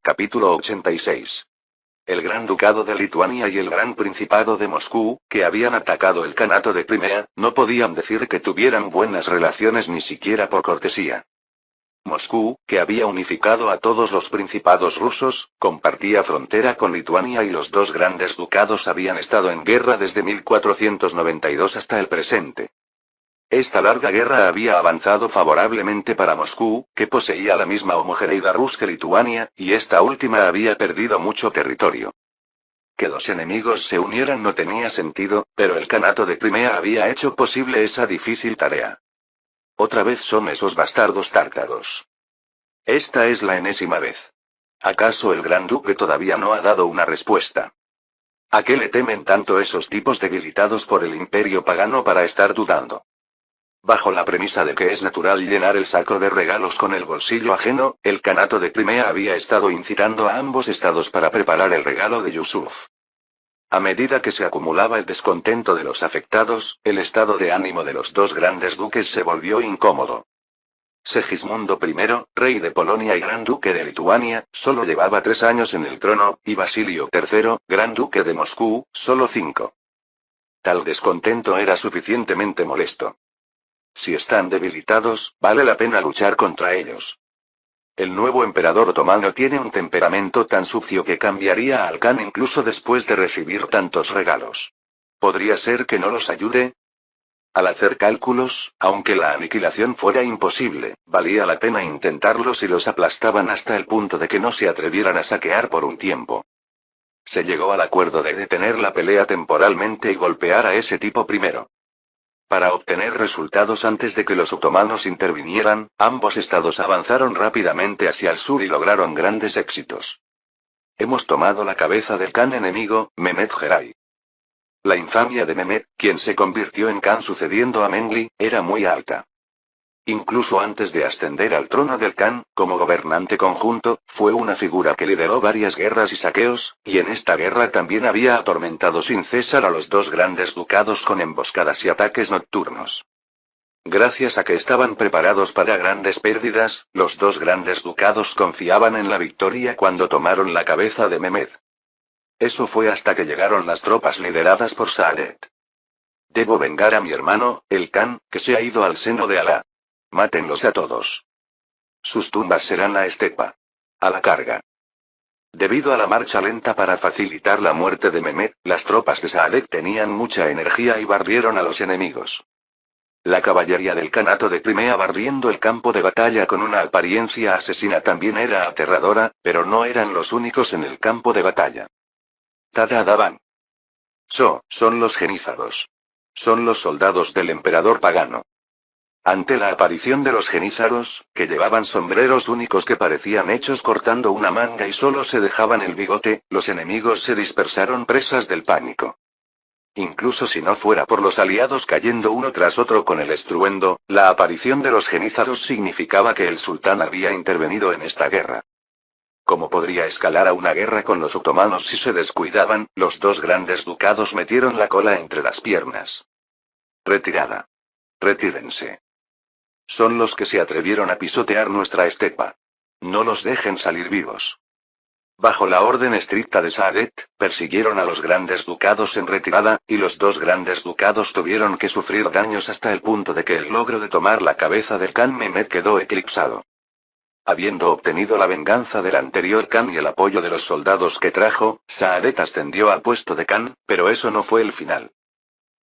Capítulo 86. El Gran Ducado de Lituania y el Gran Principado de Moscú, que habían atacado el Kanato de Crimea, no podían decir que tuvieran buenas relaciones ni siquiera por cortesía. Moscú, que había unificado a todos los principados rusos, compartía frontera con Lituania y los dos grandes ducados habían estado en guerra desde 1492 hasta el presente. Esta larga guerra había avanzado favorablemente para Moscú, que poseía la misma homogeneidad Rus que Lituania, y esta última había perdido mucho territorio. Que los enemigos se unieran no tenía sentido, pero el Kanato de Crimea había hecho posible esa difícil tarea. Otra vez son esos bastardos tártaros. Esta es la enésima vez. ¿Acaso el Gran Duque todavía no ha dado una respuesta? ¿A qué le temen tanto esos tipos debilitados por el imperio pagano para estar dudando? Bajo la premisa de que es natural llenar el saco de regalos con el bolsillo ajeno, el Kanato de Crimea había estado incitando a ambos estados para preparar el regalo de Yusuf. A medida que se acumulaba el descontento de los afectados, el estado de ánimo de los dos grandes duques se volvió incómodo. Segismundo I, rey de Polonia y gran duque de Lituania, solo llevaba 3 años en el trono, y Basilio III, gran duque de Moscú, solo 5. Tal descontento era suficientemente molesto. Si están debilitados, vale la pena luchar contra ellos. El nuevo emperador otomano tiene un temperamento tan sucio que cambiaría al Khan incluso después de recibir tantos regalos. ¿Podría ser que no los ayude? Al hacer cálculos, aunque la aniquilación fuera imposible, valía la pena intentarlo si los aplastaban hasta el punto de que no se atrevieran a saquear por un tiempo. Se llegó al acuerdo de detener la pelea temporalmente y golpear a ese tipo primero. Para obtener resultados antes de que los otomanos intervinieran, ambos estados avanzaron rápidamente hacia el sur y lograron grandes éxitos. Hemos tomado la cabeza del Khan enemigo, Mehmed Geray. La infamia de Mehmed, quien se convirtió en Khan sucediendo a Mengli, era muy alta. Incluso antes de ascender al trono del Khan, como gobernante conjunto, fue una figura que lideró varias guerras y saqueos, y en esta guerra también había atormentado sin cesar a los dos grandes ducados con emboscadas y ataques nocturnos. Gracias a que estaban preparados para grandes pérdidas, los dos grandes ducados confiaban en la victoria cuando tomaron la cabeza de Mehmed. Eso fue hasta que llegaron las tropas lideradas por Saadet. Debo vengar a mi hermano, el Khan, que se ha ido al seno de Alá. Mátenlos a todos. Sus tumbas serán la estepa. A la carga. Debido a la marcha lenta para facilitar la muerte de Mehmed, las tropas de Saadet tenían mucha energía y barrieron a los enemigos. La caballería del Kanato de Crimea barriendo el campo de batalla con una apariencia asesina también era aterradora, pero no eran los únicos en el campo de batalla. Tada Adaban. Son los genízaros. Son los soldados del emperador pagano. Ante la aparición de los genízaros, que llevaban sombreros únicos que parecían hechos cortando una manga y solo se dejaban el bigote, los enemigos se dispersaron presas del pánico. Incluso si no fuera por los aliados cayendo uno tras otro con el estruendo, la aparición de los genízaros significaba que el sultán había intervenido en esta guerra. ¿Cómo podría escalar a una guerra con los otomanos si se descuidaban? Los dos grandes ducados metieron la cola entre las piernas. Retirada. Retírense. Son los que se atrevieron a pisotear nuestra estepa. No los dejen salir vivos. Bajo la orden estricta de Saadet, persiguieron a los grandes ducados en retirada, y los dos grandes ducados tuvieron que sufrir daños hasta el punto de que el logro de tomar la cabeza del Khan Mehmed quedó eclipsado. Habiendo obtenido la venganza del anterior Khan y el apoyo de los soldados que trajo, Saadet ascendió al puesto de Khan, pero eso no fue el final.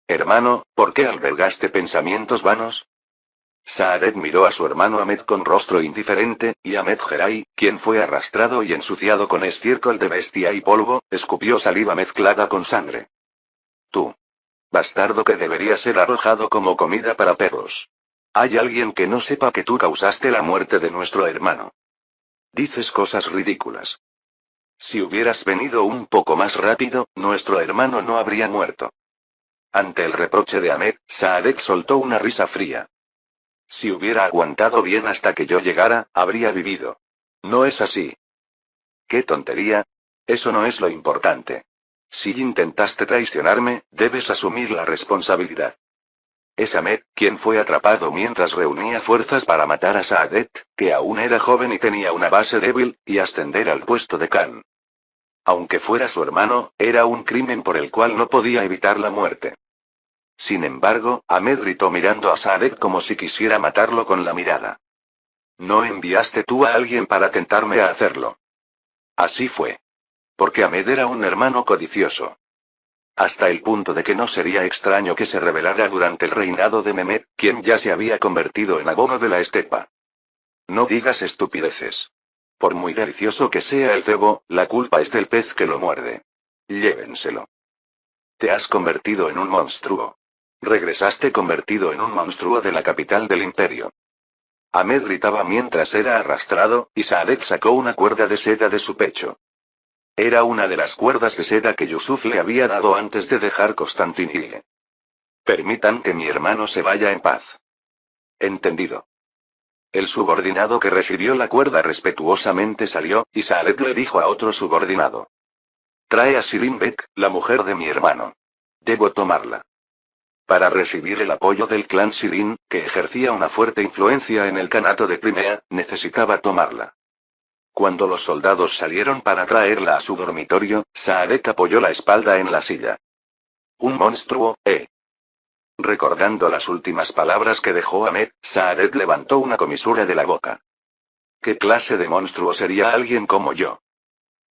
Hermano, ¿por qué albergaste pensamientos vanos? Saadet miró a su hermano Ahmed con rostro indiferente, y Ahmed Geray, quien fue arrastrado y ensuciado con estiércol de bestia y polvo, escupió saliva mezclada con sangre. Tú. Bastardo que debería ser arrojado como comida para perros. ¿Hay alguien que no sepa que tú causaste la muerte de nuestro hermano? Dices cosas ridículas. Si hubieras venido un poco más rápido, nuestro hermano no habría muerto. Ante el reproche de Ahmed, Saadet soltó una risa fría. Si hubiera aguantado bien hasta que yo llegara, habría vivido. No es así. ¿Qué tontería? Eso no es lo importante. Si intentaste traicionarme, debes asumir la responsabilidad. Es Ahmed, quien fue atrapado mientras reunía fuerzas para matar a Saadet, que aún era joven y tenía una base débil, y ascender al puesto de Khan. Aunque fuera su hermano, era un crimen por el cual no podía evitar la muerte. Sin embargo, Ahmed gritó mirando a Saadet como si quisiera matarlo con la mirada. ¿No enviaste tú a alguien para tentarme a hacerlo? Así fue. Porque Ahmed era un hermano codicioso. Hasta el punto de que no sería extraño que se rebelara durante el reinado de Mehmed, quien ya se había convertido en abono de la estepa. No digas estupideces. Por muy delicioso que sea el cebo, la culpa es del pez que lo muerde. Llévenselo. Te has convertido en un monstruo. Regresaste convertido en un monstruo de la capital del imperio. Ahmed gritaba mientras era arrastrado, y Saadet sacó una cuerda de seda de su pecho. Era una de las cuerdas de seda que Yusuf le había dado antes de dejar Constantinille. Permitan que mi hermano se vaya en paz. Entendido. El subordinado que recibió la cuerda respetuosamente salió, y Saadet le dijo a otro subordinado. Trae a Shirin Bek, la mujer de mi hermano. Debo tomarla. Para recibir el apoyo del clan Shirin, que ejercía una fuerte influencia en el Kanato de Crimea, necesitaba tomarla. Cuando los soldados salieron para traerla a su dormitorio, Saadet apoyó la espalda en la silla. Un monstruo, ¿eh? Recordando las últimas palabras que dejó Ahmed, Saadet levantó una comisura de la boca. ¿Qué clase de monstruo sería alguien como yo?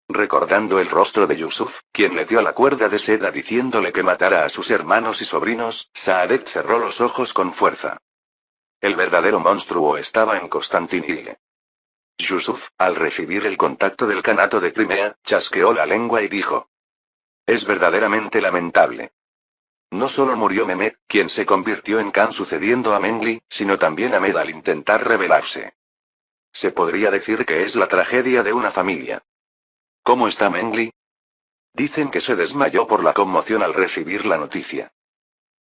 Recordando el rostro de Yusuf, quien le dio la cuerda de seda diciéndole que matara a sus hermanos y sobrinos, Saadet cerró los ojos con fuerza. El verdadero monstruo estaba en Constantinille. Yusuf, al recibir el contacto del Kanato de Crimea, chasqueó la lengua y dijo. Es verdaderamente lamentable. No solo murió Mehmed, quien se convirtió en Khan sucediendo a Mengli, sino también Ahmed al intentar rebelarse. Se podría decir que es la tragedia de una familia. ¿Cómo está Mengli? Dicen que se desmayó por la conmoción al recibir la noticia.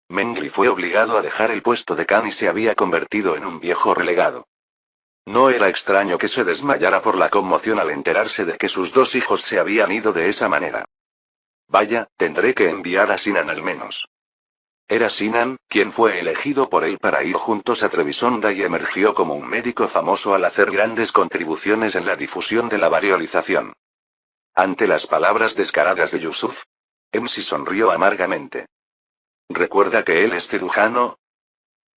Mengli fue obligado a dejar el puesto de Khan y se había convertido en un viejo relegado. No era extraño que se desmayara por la conmoción al enterarse de que sus dos hijos se habían ido de esa manera. Vaya, tendré que enviar a Sinan al menos. Era Sinan, quien fue elegido por él para ir juntos a Trebisonda y emergió como un médico famoso al hacer grandes contribuciones en la difusión de la variolización. Ante las palabras descaradas de Yusuf, MC sonrió amargamente. ¿Recuerda que él es cirujano?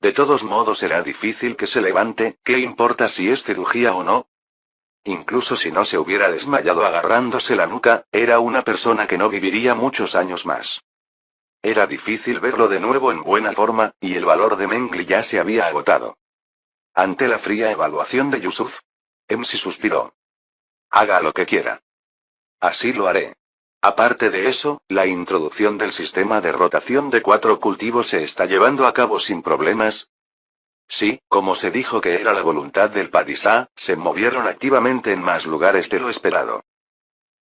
De todos modos será difícil que se levante, ¿qué importa si es cirugía o no? Incluso si no se hubiera desmayado agarrándose la nuca, era una persona que no viviría muchos años más. Era difícil verlo de nuevo en buena forma, y el valor de Mengli ya se había agotado. Ante la fría evaluación de Yusuf, MC suspiró. Haga lo que quiera. Así lo haré. Aparte de eso, la introducción del sistema de rotación de 4 cultivos se está llevando a cabo sin problemas. Sí, como se dijo que era la voluntad del Padishah, se movieron activamente en más lugares de lo esperado.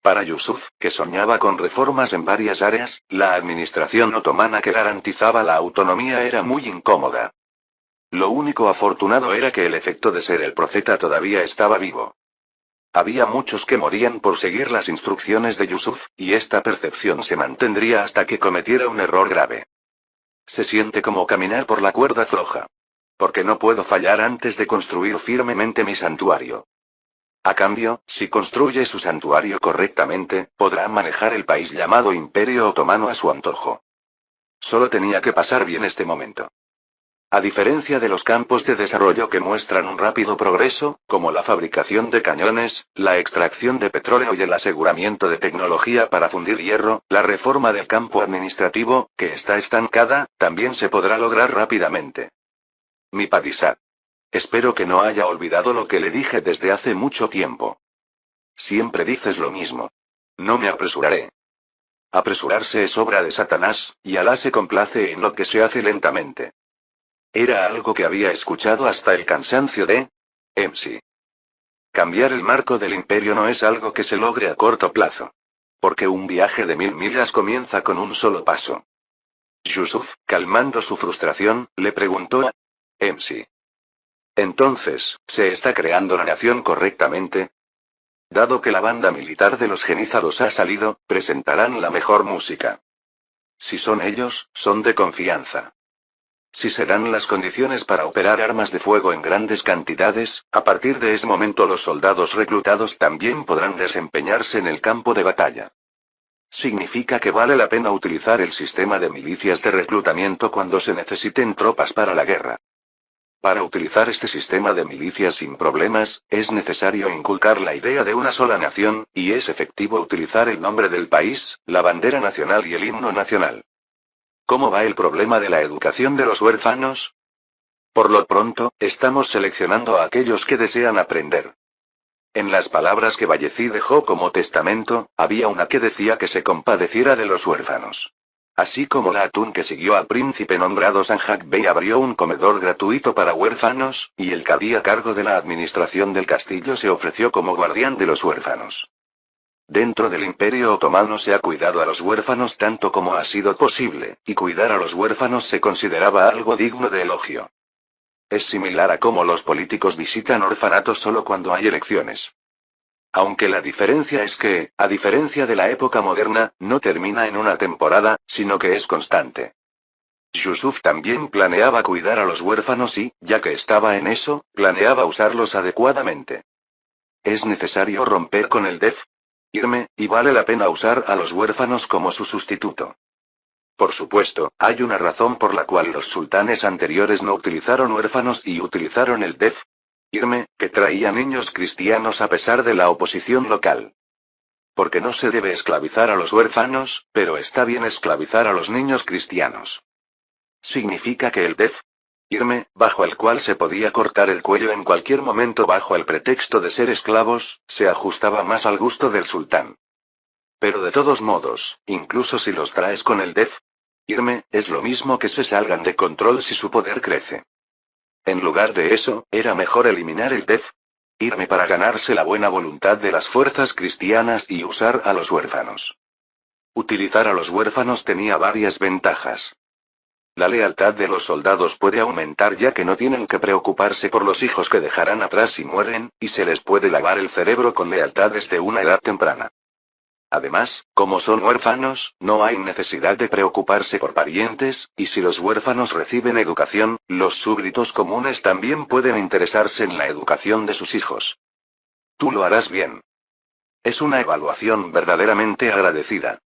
Para Yusuf, que soñaba con reformas en varias áreas, la administración otomana que garantizaba la autonomía era muy incómoda. Lo único afortunado era que el efecto de ser el profeta todavía estaba vivo. Había muchos que morían por seguir las instrucciones de Yusuf, y esta percepción se mantendría hasta que cometiera un error grave. Se siente como caminar por la cuerda floja. Porque no puedo fallar antes de construir firmemente mi santuario. A cambio, si construye su santuario correctamente, podrá manejar el país llamado Imperio Otomano a su antojo. Solo tenía que pasar bien este momento. A diferencia de los campos de desarrollo que muestran un rápido progreso, como la fabricación de cañones, la extracción de petróleo y el aseguramiento de tecnología para fundir hierro, la reforma del campo administrativo, que está estancada, también se podrá lograr rápidamente. Mi Padishah. Espero que no haya olvidado lo que le dije desde hace mucho tiempo. Siempre dices lo mismo. No me apresuraré. Apresurarse es obra de Satanás, y Alá se complace en lo que se hace lentamente. Era algo que había escuchado hasta el cansancio de MC. Cambiar el marco del imperio no es algo que se logre a corto plazo. Porque un viaje de 1000 millas comienza con un solo paso. Yusuf, calmando su frustración, le preguntó a MC. Entonces, ¿se está creando la nación correctamente? Dado que la banda militar de los genízaros ha salido, presentarán la mejor música. Si son ellos, son de confianza. Si se dan las condiciones para operar armas de fuego en grandes cantidades, a partir de ese momento los soldados reclutados también podrán desempeñarse en el campo de batalla. Significa que vale la pena utilizar el sistema de milicias de reclutamiento cuando se necesiten tropas para la guerra. Para utilizar este sistema de milicias sin problemas, es necesario inculcar la idea de una sola nación, y es efectivo utilizar el nombre del país, la bandera nacional y el himno nacional. ¿Cómo va el problema de la educación de los huérfanos? Por lo pronto, estamos seleccionando a aquellos que desean aprender. En las palabras que Vallecí dejó como testamento, había una que decía que se compadeciera de los huérfanos. Así como la Atún que siguió al príncipe nombrado Sanjak Bey abrió un comedor gratuito para huérfanos, y el cadí a cargo de la administración del castillo se ofreció como guardián de los huérfanos. Dentro del Imperio Otomano se ha cuidado a los huérfanos tanto como ha sido posible, y cuidar a los huérfanos se consideraba algo digno de elogio. Es similar a cómo los políticos visitan orfanatos solo cuando hay elecciones. Aunque la diferencia es que, a diferencia de la época moderna, no termina en una temporada, sino que es constante. Yusuf también planeaba cuidar a los huérfanos y, ya que estaba en eso, planeaba usarlos adecuadamente. Es necesario romper con el irme, y vale la pena usar a los huérfanos como su sustituto. Por supuesto, hay una razón por la cual los sultanes anteriores no utilizaron huérfanos y utilizaron el irme, que traía niños cristianos a pesar de la oposición local. Porque no se debe esclavizar a los huérfanos, pero está bien esclavizar a los niños cristianos. Significa que el irme, bajo el cual se podía cortar el cuello en cualquier momento bajo el pretexto de ser esclavos, se ajustaba más al gusto del sultán. Pero de todos modos, incluso si los traes con el irme, es lo mismo que se salgan de control si su poder crece. En lugar de eso, era mejor eliminar el irme para ganarse la buena voluntad de las fuerzas cristianas y usar a los huérfanos. Utilizar a los huérfanos tenía varias ventajas. La lealtad de los soldados puede aumentar ya que no tienen que preocuparse por los hijos que dejarán atrás si mueren, y se les puede lavar el cerebro con lealtad desde una edad temprana. Además, como son huérfanos, no hay necesidad de preocuparse por parientes, y si los huérfanos reciben educación, los súbditos comunes también pueden interesarse en la educación de sus hijos. Tú lo harás bien. Es una evaluación verdaderamente agradecida.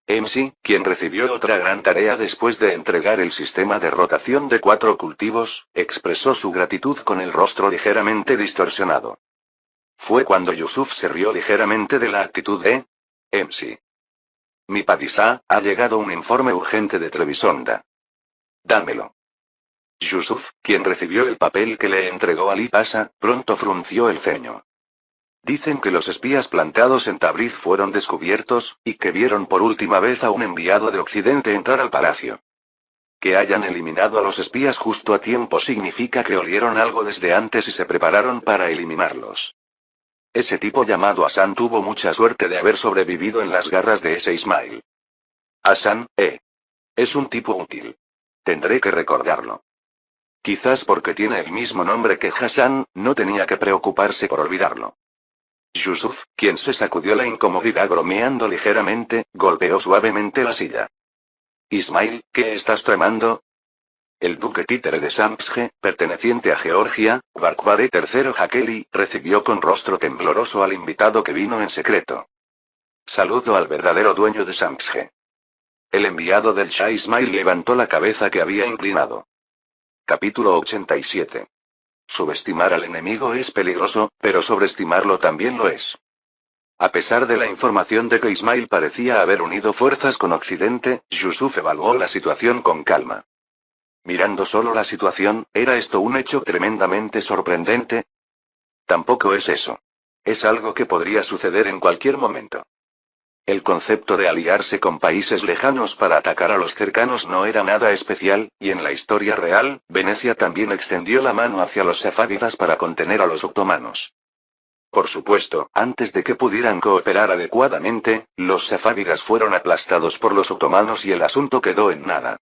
MC, quien recibió otra gran tarea después de entregar el sistema de rotación de 4 cultivos, expresó su gratitud con el rostro ligeramente distorsionado. Fue cuando Yusuf se rió ligeramente de la actitud de MC. Mi padisá, ha llegado un informe urgente de Trebisonda. Dámelo. Yusuf, quien recibió el papel que le entregó Ali Pasha, pronto frunció el ceño. Dicen que los espías plantados en Tabriz fueron descubiertos, y que vieron por última vez a un enviado de Occidente entrar al palacio. Que hayan eliminado a los espías justo a tiempo significa que olieron algo desde antes y se prepararon para eliminarlos. Ese tipo llamado Hassan tuvo mucha suerte de haber sobrevivido en las garras de ese Ismail. Hassan, es un tipo útil. Tendré que recordarlo. Quizás porque tiene el mismo nombre que Hassan, no tenía que preocuparse por olvidarlo. Yusuf, quien se sacudió la incomodidad bromeando ligeramente, golpeó suavemente la silla. Ismail, ¿qué estás tramando? El duque títere de Samsje, perteneciente a Georgia, Barkvade III Hakeli, recibió con rostro tembloroso al invitado que vino en secreto. Saludo al verdadero dueño de Samsje. El enviado del Shah Ismail levantó la cabeza que había inclinado. Capítulo 87. Subestimar al enemigo es peligroso, pero sobreestimarlo también lo es. A pesar de la información de que Ismail parecía haber unido fuerzas con Occidente, Yusuf evaluó la situación con calma. Mirando solo la situación, ¿era esto un hecho tremendamente sorprendente? Tampoco es eso. Es algo que podría suceder en cualquier momento. El concepto de aliarse con países lejanos para atacar a los cercanos no era nada especial, y en la historia real, Venecia también extendió la mano hacia los safávidas para contener a los otomanos. Por supuesto, antes de que pudieran cooperar adecuadamente, los safávidas fueron aplastados por los otomanos y el asunto quedó en nada.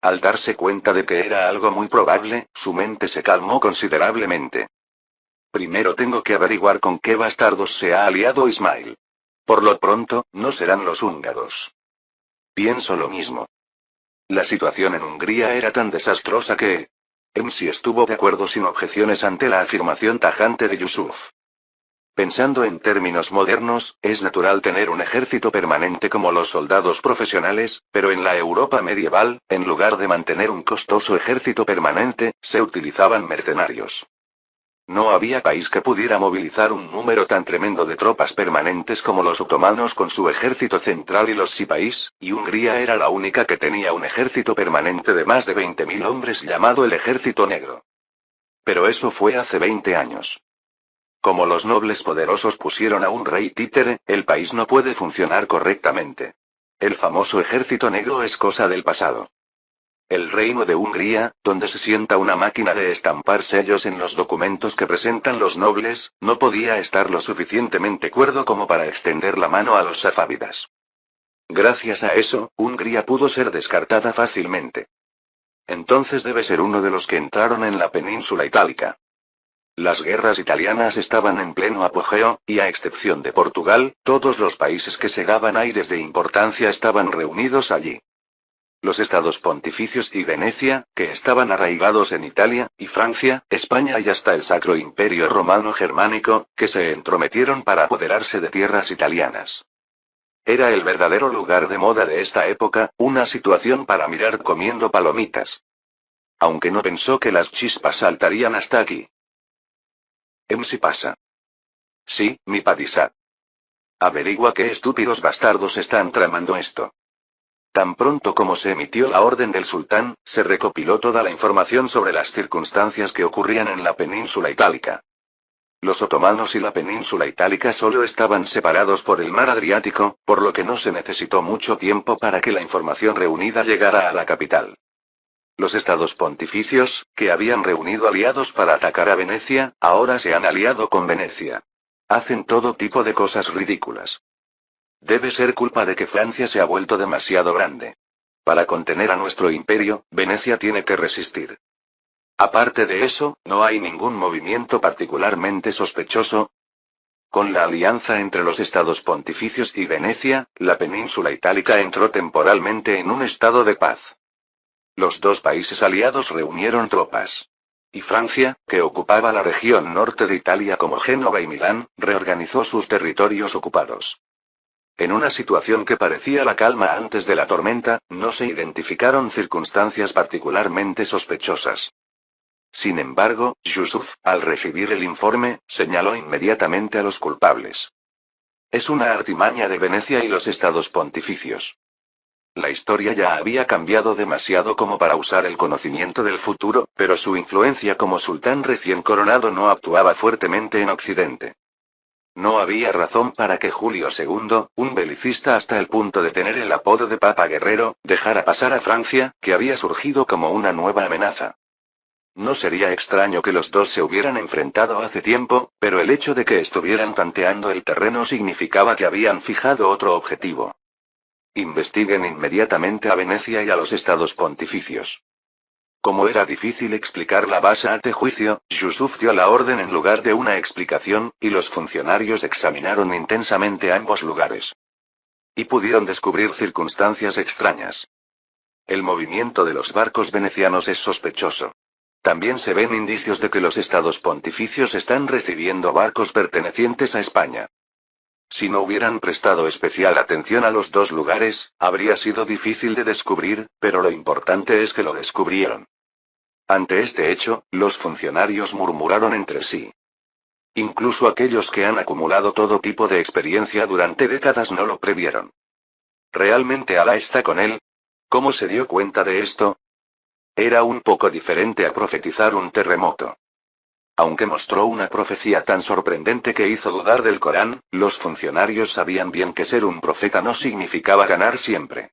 Al darse cuenta de que era algo muy probable, su mente se calmó considerablemente. Primero tengo que averiguar con qué bastardos se ha aliado Ismail. Por lo pronto, no serán los húngaros. Pienso lo mismo. La situación en Hungría era tan desastrosa que MC estuvo de acuerdo sin objeciones ante la afirmación tajante de Yusuf. Pensando en términos modernos, es natural tener un ejército permanente como los soldados profesionales, pero en la Europa medieval, en lugar de mantener un costoso ejército permanente, se utilizaban mercenarios. No había país que pudiera movilizar un número tan tremendo de tropas permanentes como los otomanos con su ejército central y los sipaís, y Hungría era la única que tenía un ejército permanente de más de 20.000 hombres llamado el Ejército Negro. Pero eso fue hace 20 años. Como los nobles poderosos pusieron a un rey títere, el país no puede funcionar correctamente. El famoso Ejército Negro es cosa del pasado. El reino de Hungría, donde se sienta una máquina de estampar sellos en los documentos que presentan los nobles, no podía estar lo suficientemente cuerdo como para extender la mano a los safávidas. Gracias a eso, Hungría pudo ser descartada fácilmente. Entonces debe ser uno de los que entraron en la península itálica. Las guerras italianas estaban en pleno apogeo, y a excepción de Portugal, todos los países que segaban aires de importancia estaban reunidos allí. Los estados pontificios y Venecia, que estaban arraigados en Italia, y Francia, España y hasta el Sacro Imperio Romano Germánico, que se entrometieron para apoderarse de tierras italianas. Era el verdadero lugar de moda de esta época, una situación para mirar comiendo palomitas. Aunque no pensó que las chispas saltarían hasta aquí. Si pasa. Sí, mi padisat. Averigua qué estúpidos bastardos están tramando esto. Tan pronto como se emitió la orden del sultán, se recopiló toda la información sobre las circunstancias que ocurrían en la península itálica. Los otomanos y la península itálica solo estaban separados por el mar Adriático, por lo que no se necesitó mucho tiempo para que la información reunida llegara a la capital. Los estados pontificios, que habían reunido aliados para atacar a Venecia, ahora se han aliado con Venecia. Hacen todo tipo de cosas ridículas. Debe ser culpa de que Francia se ha vuelto demasiado grande. Para contener a nuestro imperio, Venecia tiene que resistir. Aparte de eso, no hay ningún movimiento particularmente sospechoso. Con la alianza entre los estados pontificios y Venecia, la península itálica entró temporalmente en un estado de paz. Los dos países aliados reunieron tropas. Y Francia, que ocupaba la región norte de Italia como Génova y Milán, reorganizó sus territorios ocupados. En una situación que parecía la calma antes de la tormenta, no se identificaron circunstancias particularmente sospechosas. Sin embargo, Yusuf, al recibir el informe, señaló inmediatamente a los culpables. Es una artimaña de Venecia y los estados pontificios. La historia ya había cambiado demasiado como para usar el conocimiento del futuro, pero su influencia como sultán recién coronado no actuaba fuertemente en Occidente. No había razón para que Julio II, un belicista hasta el punto de tener el apodo de Papa Guerrero, dejara pasar a Francia, que había surgido como una nueva amenaza. No sería extraño que los dos se hubieran enfrentado hace tiempo, pero el hecho de que estuvieran tanteando el terreno significaba que habían fijado otro objetivo. Investiguen inmediatamente a Venecia y a los estados pontificios. Como era difícil explicar la base ante juicio, Yusuf dio la orden en lugar de una explicación, y los funcionarios examinaron intensamente ambos lugares. Y pudieron descubrir circunstancias extrañas. El movimiento de los barcos venecianos es sospechoso. También se ven indicios de que los estados pontificios están recibiendo barcos pertenecientes a España. Si no hubieran prestado especial atención a los dos lugares, habría sido difícil de descubrir, pero lo importante es que lo descubrieron. Ante este hecho, los funcionarios murmuraron entre sí. Incluso aquellos que han acumulado todo tipo de experiencia durante décadas no lo previeron. ¿Realmente Alá está con él? ¿Cómo se dio cuenta de esto? Era un poco diferente a profetizar un terremoto. Aunque mostró una profecía tan sorprendente que hizo dudar del Corán, los funcionarios sabían bien que ser un profeta no significaba ganar siempre.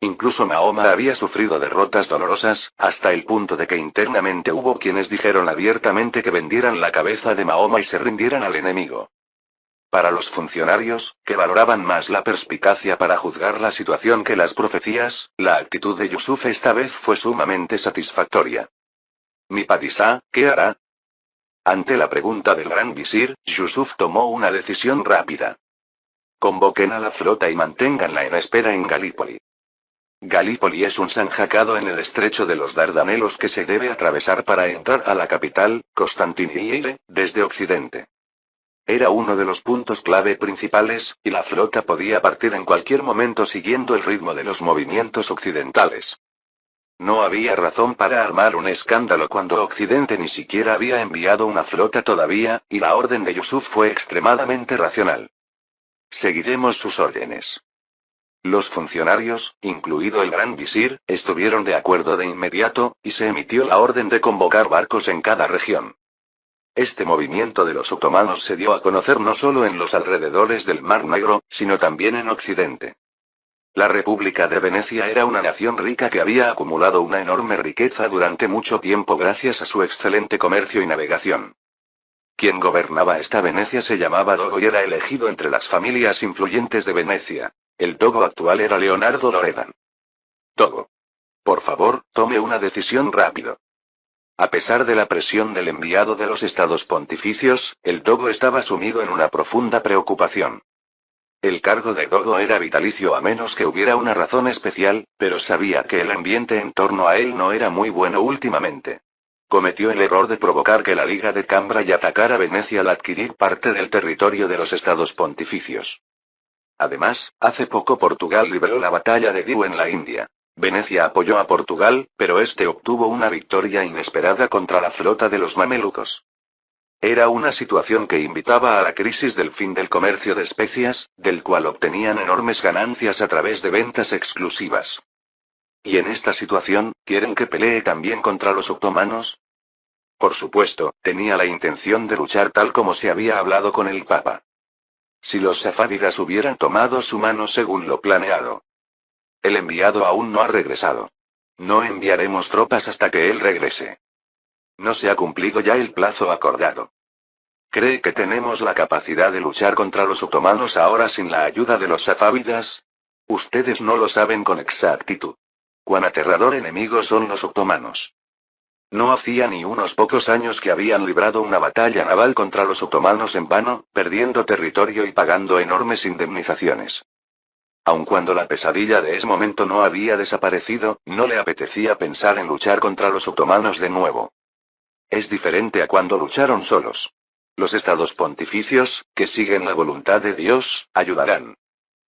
Incluso Mahoma había sufrido derrotas dolorosas, hasta el punto de que internamente hubo quienes dijeron abiertamente que vendieran la cabeza de Mahoma y se rindieran al enemigo. Para los funcionarios, que valoraban más la perspicacia para juzgar la situación que las profecías, la actitud de Yusuf esta vez fue sumamente satisfactoria. Mi padisá, ¿qué hará? Ante la pregunta del gran visir, Yusuf tomó una decisión rápida. Convoquen a la flota y manténganla en espera en Galípoli. Galípoli es un zanjacado en el estrecho de los Dardanelos que se debe atravesar para entrar a la capital, Constantiniyye, desde Occidente. Era uno de los puntos clave principales, y la flota podía partir en cualquier momento siguiendo el ritmo de los movimientos occidentales. No había razón para armar un escándalo cuando Occidente ni siquiera había enviado una flota todavía, y la orden de Yusuf fue extremadamente racional. Seguiremos sus órdenes. Los funcionarios, incluido el gran visir, estuvieron de acuerdo de inmediato, y se emitió la orden de convocar barcos en cada región. Este movimiento de los otomanos se dio a conocer no solo en los alrededores del Mar Negro, sino también en Occidente. La República de Venecia era una nación rica que había acumulado una enorme riqueza durante mucho tiempo gracias a su excelente comercio y navegación. Quien gobernaba esta Venecia se llamaba Dogo y era elegido entre las familias influyentes de Venecia. El Dogo actual era Leonardo Loredan. Dogo. Por favor, tome una decisión rápido. A pesar de la presión del enviado de los estados pontificios, el Dogo estaba sumido en una profunda preocupación. El cargo de Dogo era vitalicio a menos que hubiera una razón especial, pero sabía que el ambiente en torno a él no era muy bueno últimamente. Cometió el error de provocar que la Liga de Cambrai atacara Venecia al adquirir parte del territorio de los estados pontificios. Además, hace poco Portugal libró la batalla de Diu en la India. Venecia apoyó a Portugal, pero este obtuvo una victoria inesperada contra la flota de los mamelucos. Era una situación que invitaba a la crisis del fin del comercio de especias, del cual obtenían enormes ganancias a través de ventas exclusivas. ¿Y en esta situación, quieren que pelee también contra los otomanos? Por supuesto, tenía la intención de luchar tal como se había hablado con el Papa. Si los safávidas hubieran tomado su mano según lo planeado. El enviado aún no ha regresado. No enviaremos tropas hasta que él regrese. No se ha cumplido ya el plazo acordado. ¿Cree que tenemos la capacidad de luchar contra los otomanos ahora sin la ayuda de los safávidas? Ustedes no lo saben con exactitud. Cuán aterrador enemigo son los otomanos. No hacía ni unos pocos años que habían librado una batalla naval contra los otomanos en vano, perdiendo territorio y pagando enormes indemnizaciones. Aun cuando la pesadilla de ese momento no había desaparecido, no le apetecía pensar en luchar contra los otomanos de nuevo. Es diferente a cuando lucharon solos. Los estados pontificios, que siguen la voluntad de Dios, ayudarán.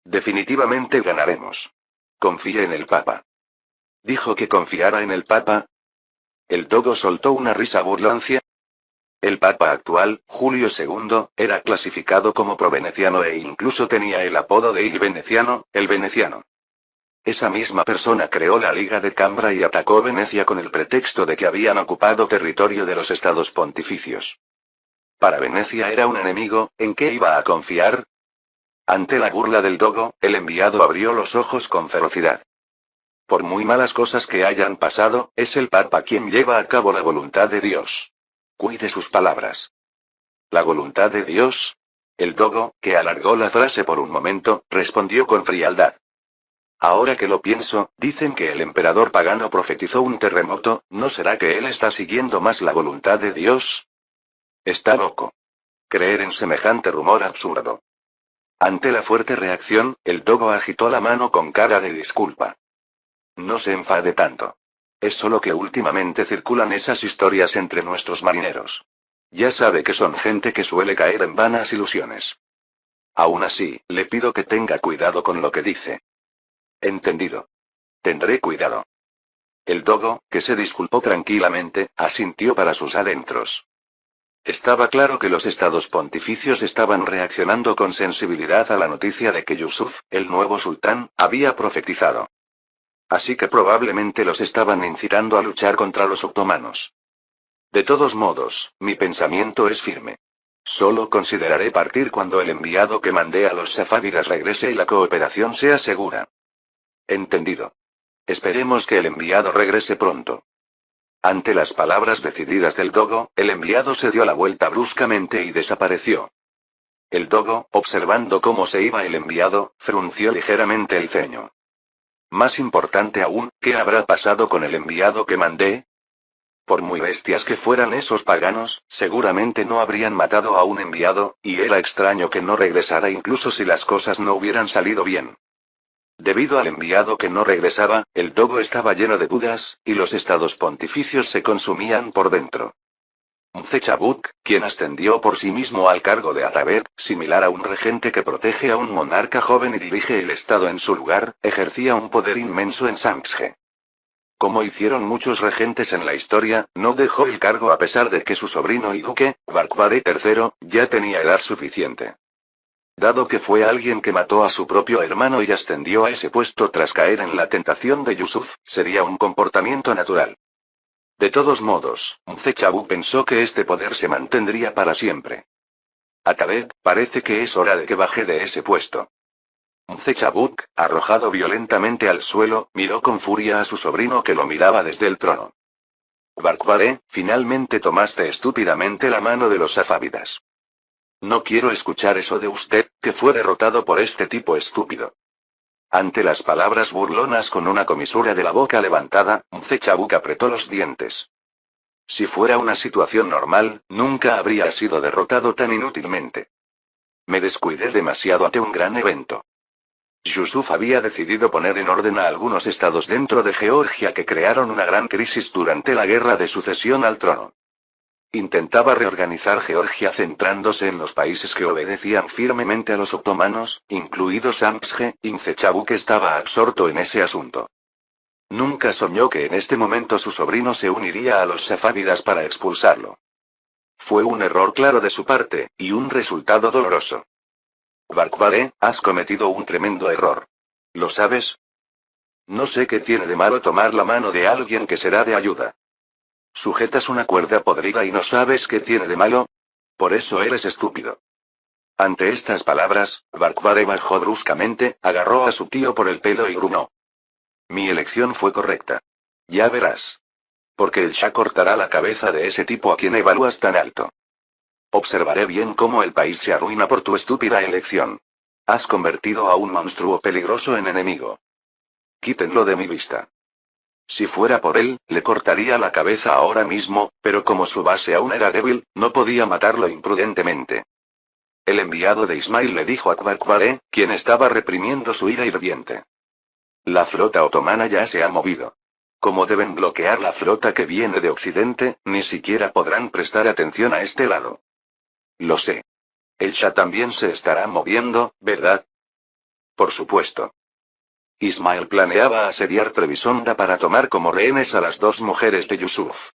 Definitivamente ganaremos. Confíe en el Papa. ¿Dijo que confiara en el Papa? El Dogo soltó una risa burlancia. El Papa actual, Julio II, era clasificado como proveneciano e incluso tenía el apodo de Il Veneciano, el veneciano. Esa misma persona creó la Liga de Cambrai y atacó Venecia con el pretexto de que habían ocupado territorio de los estados pontificios. Para Venecia era un enemigo, ¿en qué iba a confiar? Ante la burla del Dogo, el enviado abrió los ojos con ferocidad. Por muy malas cosas que hayan pasado, es el Papa quien lleva a cabo la voluntad de Dios. Cuide sus palabras. ¿La voluntad de Dios? El Dogo, que alargó la frase por un momento, respondió con frialdad. Ahora que lo pienso, dicen que el emperador pagano profetizó un terremoto, ¿no será que él está siguiendo más la voluntad de Dios? Está loco. Creer en semejante rumor absurdo. Ante la fuerte reacción, el Dogo agitó la mano con cara de disculpa. No se enfade tanto. Es solo que últimamente circulan esas historias entre nuestros marineros. Ya sabe que son gente que suele caer en vanas ilusiones. Aún así, le pido que tenga cuidado con lo que dice. Entendido. Tendré cuidado. El Dogo, que se disculpó tranquilamente, asintió para sus adentros. Estaba claro que los estados pontificios estaban reaccionando con sensibilidad a la noticia de que Yusuf, el nuevo sultán, había profetizado. Así que probablemente los estaban incitando a luchar contra los otomanos. De todos modos, mi pensamiento es firme. Solo consideraré partir cuando el enviado que mandé a los safávidas regrese y la cooperación sea segura. Entendido. Esperemos que el enviado regrese pronto. Ante las palabras decididas del Dogo, el enviado se dio la vuelta bruscamente y desapareció. El Dogo, observando cómo se iba el enviado, frunció ligeramente el ceño. Más importante aún, ¿qué habrá pasado con el enviado que mandé? Por muy bestias que fueran esos paganos, seguramente no habrían matado a un enviado, y era extraño que no regresara incluso si las cosas no hubieran salido bien. Debido al enviado que no regresaba, el dogo estaba lleno de dudas, y los estados pontificios se consumían por dentro. Mzechabuk, quien ascendió por sí mismo al cargo de Atabek, similar a un regente que protege a un monarca joven y dirige el estado en su lugar, ejercía un poder inmenso en Samsge. Como hicieron muchos regentes en la historia, no dejó el cargo a pesar de que su sobrino y duque, Barkvade III, ya tenía edad suficiente. Dado que fue alguien que mató a su propio hermano y ascendió a ese puesto tras caer en la tentación de Yusuf, sería un comportamiento natural. De todos modos, Mzechabuk pensó que este poder se mantendría para siempre. Atabek, parece que es hora de que baje de ese puesto. Mzechabuk, arrojado violentamente al suelo, miró con furia a su sobrino que lo miraba desde el trono. Barkvade, finalmente tomaste estúpidamente la mano de los safávidas. No quiero escuchar eso de usted, que fue derrotado por este tipo estúpido. Ante las palabras burlonas con una comisura de la boca levantada, Mzechabuk apretó los dientes. Si fuera una situación normal, nunca habría sido derrotado tan inútilmente. Me descuidé demasiado ante un gran evento. Yusuf había decidido poner en orden a algunos estados dentro de Georgia que crearon una gran crisis durante la guerra de sucesión al trono. Intentaba reorganizar Georgia centrándose en los países que obedecían firmemente a los otomanos, incluidos Samsge, y Mzechabuk estaba absorto en ese asunto. Nunca soñó que en este momento su sobrino se uniría a los safávidas para expulsarlo. Fue un error claro de su parte, y un resultado doloroso. Barkvade, has cometido un tremendo error. ¿Lo sabes? No sé qué tiene de malo tomar la mano de alguien que será de ayuda. ¿Sujetas una cuerda podrida y no sabes qué tiene de malo? Por eso eres estúpido. Ante estas palabras, Barkvade bajó bruscamente, agarró a su tío por el pelo y gruñó. Mi elección fue correcta. Ya verás. Porque el Shah cortará la cabeza de ese tipo a quien evalúas tan alto. Observaré bien cómo el país se arruina por tu estúpida elección. Has convertido a un monstruo peligroso en enemigo. Quítenlo de mi vista. Si fuera por él, le cortaría la cabeza ahora mismo, pero como su base aún era débil, no podía matarlo imprudentemente. El enviado de Ismail le dijo a Barkvade, quien estaba reprimiendo su ira hirviente. La flota otomana ya se ha movido. Como deben bloquear la flota que viene de Occidente, ni siquiera podrán prestar atención a este lado. Lo sé. El Shah también se estará moviendo, ¿verdad? Por supuesto. Ismail planeaba asediar Trebisonda para tomar como rehenes a las dos mujeres de Yusuf.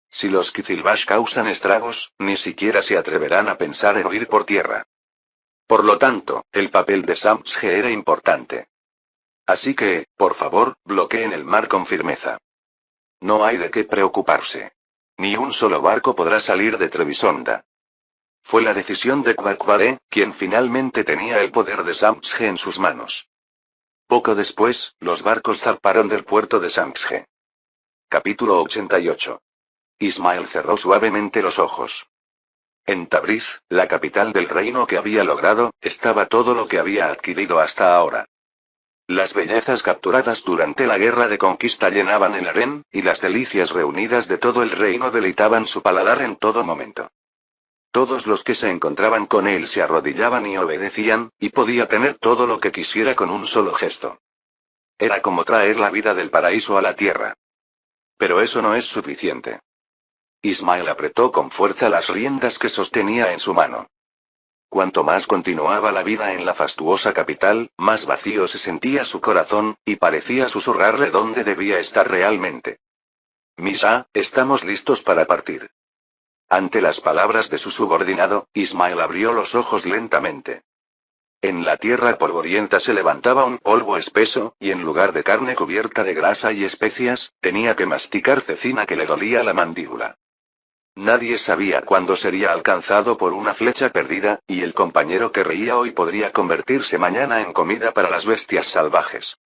Si los Kizilbash causan estragos, ni siquiera se atreverán a pensar en huir por tierra. Por lo tanto, el papel de Samsge era importante. Así que, por favor, bloqueen el mar con firmeza. No hay de qué preocuparse. Ni un solo barco podrá salir de Trebisonda. Fue la decisión de Barkvade, quien finalmente tenía el poder de Samsge en sus manos. Poco después, los barcos zarparon del puerto de Samsge. Capítulo 88. Ismael cerró suavemente los ojos. En Tabriz, la capital del reino que había logrado, estaba todo lo que había adquirido hasta ahora. Las bellezas capturadas durante la guerra de conquista llenaban el harén, y las delicias reunidas de todo el reino deleitaban su paladar en todo momento. Todos los que se encontraban con él se arrodillaban y obedecían, y podía tener todo lo que quisiera con un solo gesto. Era como traer la vida del paraíso a la tierra. Pero eso no es suficiente. Ismael apretó con fuerza las riendas que sostenía en su mano. Cuanto más continuaba la vida en la fastuosa capital, más vacío se sentía su corazón, y parecía susurrarle dónde debía estar realmente. Misa, estamos listos para partir. Ante las palabras de su subordinado, Ismael abrió los ojos lentamente. En la tierra polvorienta se levantaba un polvo espeso, y en lugar de carne cubierta de grasa y especias, tenía que masticar cecina que le dolía la mandíbula. Nadie sabía cuándo sería alcanzado por una flecha perdida, y el compañero que reía hoy podría convertirse mañana en comida para las bestias salvajes.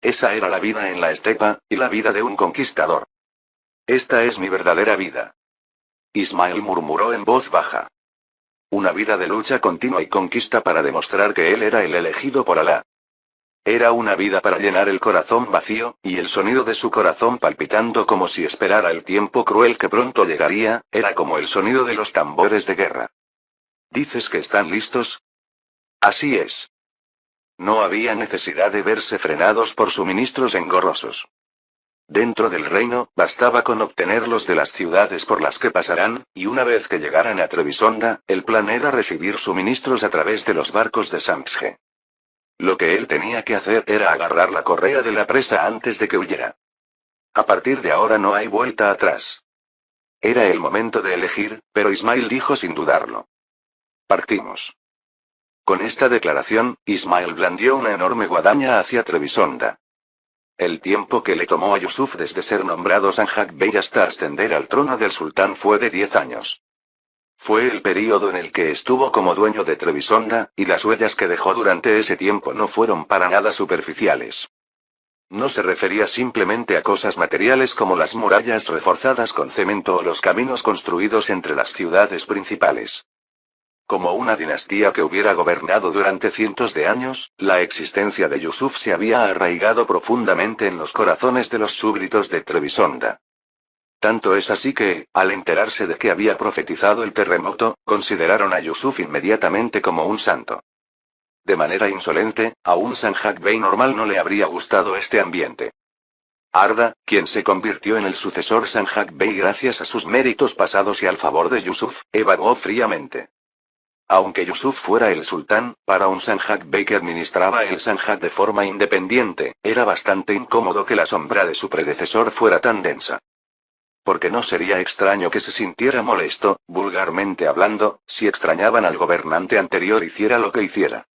Esa era la vida en la estepa, y la vida de un conquistador. Esta es mi verdadera vida. Ismael murmuró en voz baja. Una vida de lucha continua y conquista para demostrar que él era el elegido por Alá. Era una vida para llenar el corazón vacío, y el sonido de su corazón palpitando como si esperara el tiempo cruel que pronto llegaría, era como el sonido de los tambores de guerra. ¿Dices que están listos? Así es. No había necesidad de verse frenados por suministros engorrosos. Dentro del reino, bastaba con obtenerlos de las ciudades por las que pasarán, y una vez que llegaran a Trebisonda, el plan era recibir suministros a través de los barcos de Samsge. Lo que él tenía que hacer era agarrar la correa de la presa antes de que huyera. A partir de ahora no hay vuelta atrás. Era el momento de elegir, pero Ismail dijo sin dudarlo. Partimos. Con esta declaración, Ismail blandió una enorme guadaña hacia Trebisonda. El tiempo que le tomó a Yusuf desde ser nombrado Sanjak Bey hasta ascender al trono del sultán fue de 10 años. Fue el período en el que estuvo como dueño de Trebisonda, y las huellas que dejó durante ese tiempo no fueron para nada superficiales. No se refería simplemente a cosas materiales como las murallas reforzadas con cemento o los caminos construidos entre las ciudades principales. Como una dinastía que hubiera gobernado durante cientos de años, la existencia de Yusuf se había arraigado profundamente en los corazones de los súbditos de Trebisonda. Tanto es así que, al enterarse de que había profetizado el terremoto, consideraron a Yusuf inmediatamente como un santo. De manera insolente, a un Sanjak Bey normal no le habría gustado este ambiente. Arda, quien se convirtió en el sucesor Sanjak Bey gracias a sus méritos pasados y al favor de Yusuf, evaluó fríamente. Aunque Yusuf fuera el sultán, para un Sanjak Bey que administraba el Sanjak de forma independiente, era bastante incómodo que la sombra de su predecesor fuera tan densa. Porque no sería extraño que se sintiera molesto, vulgarmente hablando, si extrañaban al gobernante anterior hiciera lo que hiciera.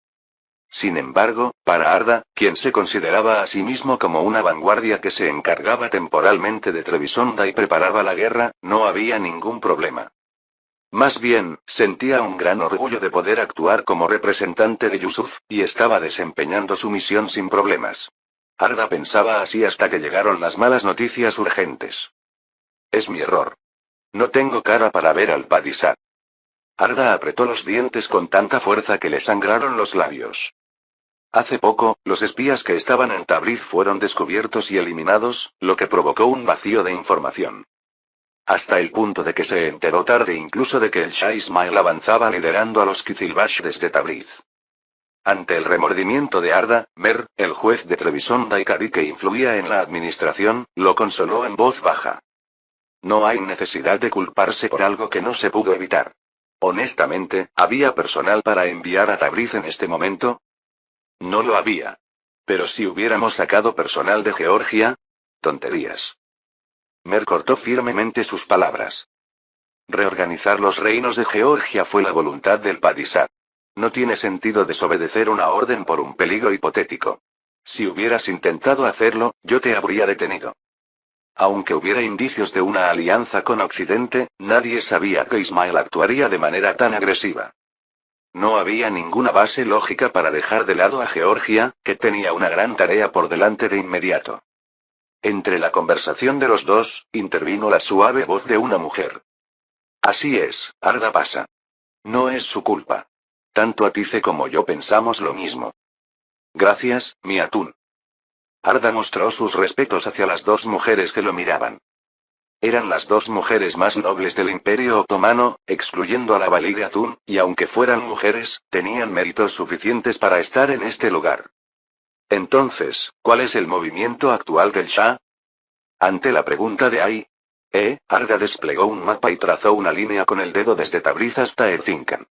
Sin embargo, para Arda, quien se consideraba a sí mismo como una vanguardia que se encargaba temporalmente de Trebisonda y preparaba la guerra, no había ningún problema. Más bien, sentía un gran orgullo de poder actuar como representante de Yusuf, y estaba desempeñando su misión sin problemas. Arda pensaba así hasta que llegaron las malas noticias urgentes. Es mi error. No tengo cara para ver al Padishah. Arda apretó los dientes con tanta fuerza que le sangraron los labios. Hace poco, los espías que estaban en Tabriz fueron descubiertos y eliminados, lo que provocó un vacío de información. Hasta el punto de que se enteró tarde incluso de que el Shah Ismail avanzaba liderando a los Qizilbash desde Tabriz. Ante el remordimiento de Arda, Mer, el juez de Trebisonda y Cadi que influía en la administración, lo consoló en voz baja. No hay necesidad de culparse por algo que no se pudo evitar. Honestamente, ¿había personal para enviar a Tabriz en este momento? No lo había. Pero si hubiéramos sacado personal de Georgia. Tonterías. Mer cortó firmemente sus palabras. Reorganizar los reinos de Georgia fue la voluntad del Padishah. No tiene sentido desobedecer una orden por un peligro hipotético. Si hubieras intentado hacerlo, yo te habría detenido. Aunque hubiera indicios de una alianza con Occidente, nadie sabía que Ismail actuaría de manera tan agresiva. No había ninguna base lógica para dejar de lado a Georgia, que tenía una gran tarea por delante de inmediato. Entre la conversación de los dos, intervino la suave voz de una mujer. Así es, Arda pasa. No es su culpa. Tanto Atice como yo pensamos lo mismo. Gracias, mi atún. Arda mostró sus respetos hacia las dos mujeres que lo miraban. Eran las dos mujeres más nobles del Imperio Otomano, excluyendo a la Valide Atún, y aunque fueran mujeres, tenían méritos suficientes para estar en este lugar. Entonces, ¿cuál es el movimiento actual del Shah? Ante la pregunta de Ai, Arda desplegó un mapa y trazó una línea con el dedo desde Tabriz hasta Erzincan.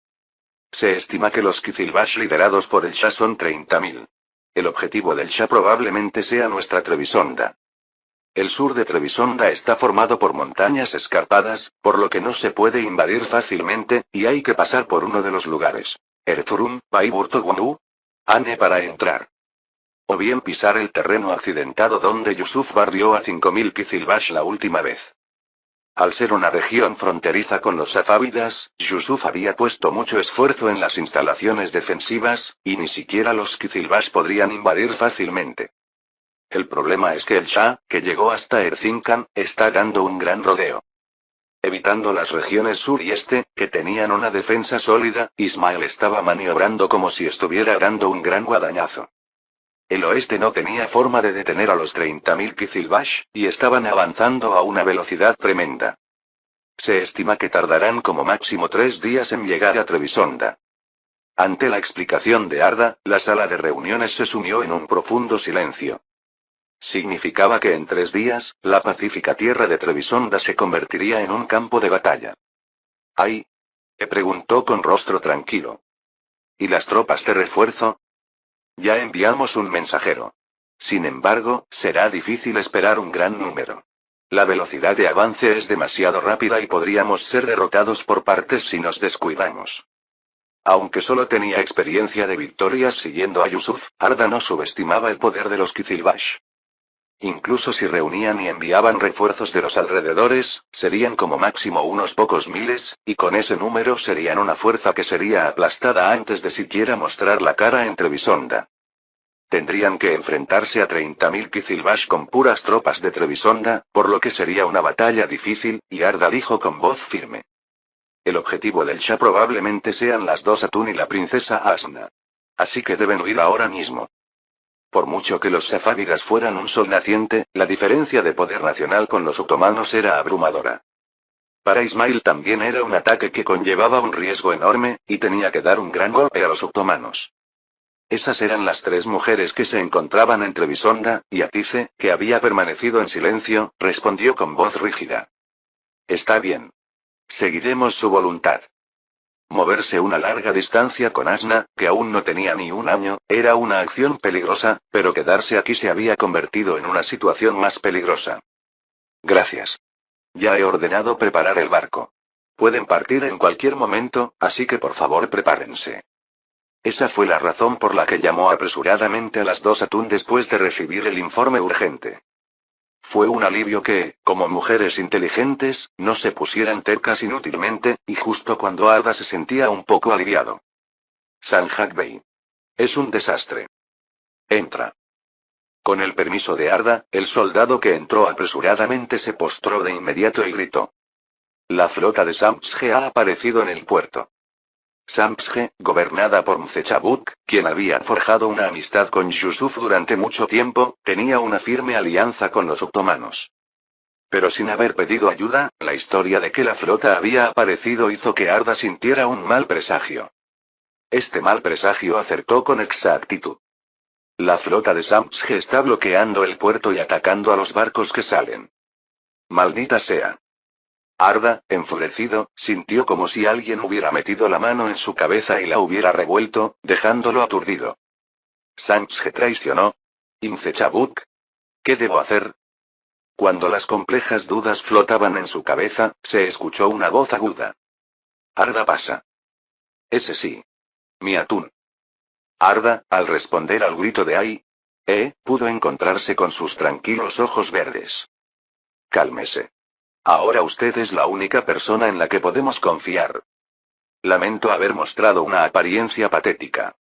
Se estima que los Qizilbash liderados por el Shah son 30.000. El objetivo del Shah probablemente sea nuestra Trebisonda. El sur de Trebisonda está formado por montañas escarpadas, por lo que no se puede invadir fácilmente, y hay que pasar por uno de los lugares. Erzurum, Bayburto Ane para entrar. O bien pisar el terreno accidentado donde Yusuf barrió a 5.000 Qizilbash la última vez. Al ser una región fronteriza con los safávidas, Yusuf había puesto mucho esfuerzo en las instalaciones defensivas, y ni siquiera los Qizilbash podrían invadir fácilmente. El problema es que el Shah, que llegó hasta Erzincan, está dando un gran rodeo. Evitando las regiones sur y este, que tenían una defensa sólida, Ismail estaba maniobrando como si estuviera dando un gran guadañazo. El oeste no tenía forma de detener a los 30.000 Qizilbash, y estaban avanzando a una velocidad tremenda. Se estima que tardarán como máximo 3 días en llegar a Trebisonda. Ante la explicación de Arda, la sala de reuniones se sumió en un profundo silencio. Significaba que en 3 días, la pacífica tierra de Trebisonda se convertiría en un campo de batalla. ¿Ay? Le preguntó con rostro tranquilo. ¿Y las tropas de refuerzo? Ya enviamos un mensajero. Sin embargo, será difícil esperar un gran número. La velocidad de avance es demasiado rápida y podríamos ser derrotados por partes si nos descuidamos. Aunque solo tenía experiencia de victorias siguiendo a Yusuf, Arda no subestimaba el poder de los Kizilbash. Incluso si reunían y enviaban refuerzos de los alrededores, serían como máximo unos pocos miles, y con ese número serían una fuerza que sería aplastada antes de siquiera mostrar la cara en Trebisonda. Tendrían que enfrentarse a 30.000 Kizilbash con puras tropas de Trebisonda, por lo que sería una batalla difícil, y Arda dijo con voz firme. El objetivo del Shah probablemente sean las dos Atún y la princesa Asna. Así que deben huir ahora mismo. Por mucho que los safávidas fueran un sol naciente, la diferencia de poder nacional con los otomanos era abrumadora. Para Ismail también era un ataque que conllevaba un riesgo enorme, y tenía que dar un gran golpe a los otomanos. Esas eran las 3 mujeres que se encontraban en Trebisonda, y Atice, que había permanecido en silencio, respondió con voz rígida. Está bien. Seguiremos su voluntad. Moverse una larga distancia con Asna, que aún no tenía ni un año, era una acción peligrosa, pero quedarse aquí se había convertido en una situación más peligrosa. Gracias. Ya he ordenado preparar el barco. Pueden partir en cualquier momento, así que por favor prepárense. Esa fue la razón por la que llamó apresuradamente a las dos Atún después de recibir el informe urgente. Fue un alivio que, como mujeres inteligentes, no se pusieran tercas inútilmente, y justo cuando Arda se sentía un poco aliviado. Sanjak Bey. Es un desastre. Entra. Con el permiso de Arda, el soldado que entró apresuradamente se postró de inmediato y gritó. La flota de Samsge ha aparecido en el puerto. Samsge, gobernada por Mzechabuk, quien había forjado una amistad con Yusuf durante mucho tiempo, tenía una firme alianza con los otomanos. Pero sin haber pedido ayuda, la historia de que la flota había aparecido hizo que Arda sintiera un mal presagio. Este mal presagio acertó con exactitud. La flota de Samsge está bloqueando el puerto y atacando a los barcos que salen. Maldita sea. Arda, enfurecido, sintió como si alguien hubiera metido la mano en su cabeza y la hubiera revuelto, dejándolo aturdido. ¿Samsge traicionó? ¿Imzechabuk? ¿Qué debo hacer? Cuando las complejas dudas flotaban en su cabeza, se escuchó una voz aguda. Arda pasa. Ese sí. Mi Atún. Arda, al responder al grito de ¡ay! Pudo encontrarse con sus tranquilos ojos verdes. Cálmese. Ahora usted es la única persona en la que podemos confiar. Lamento haber mostrado una apariencia patética.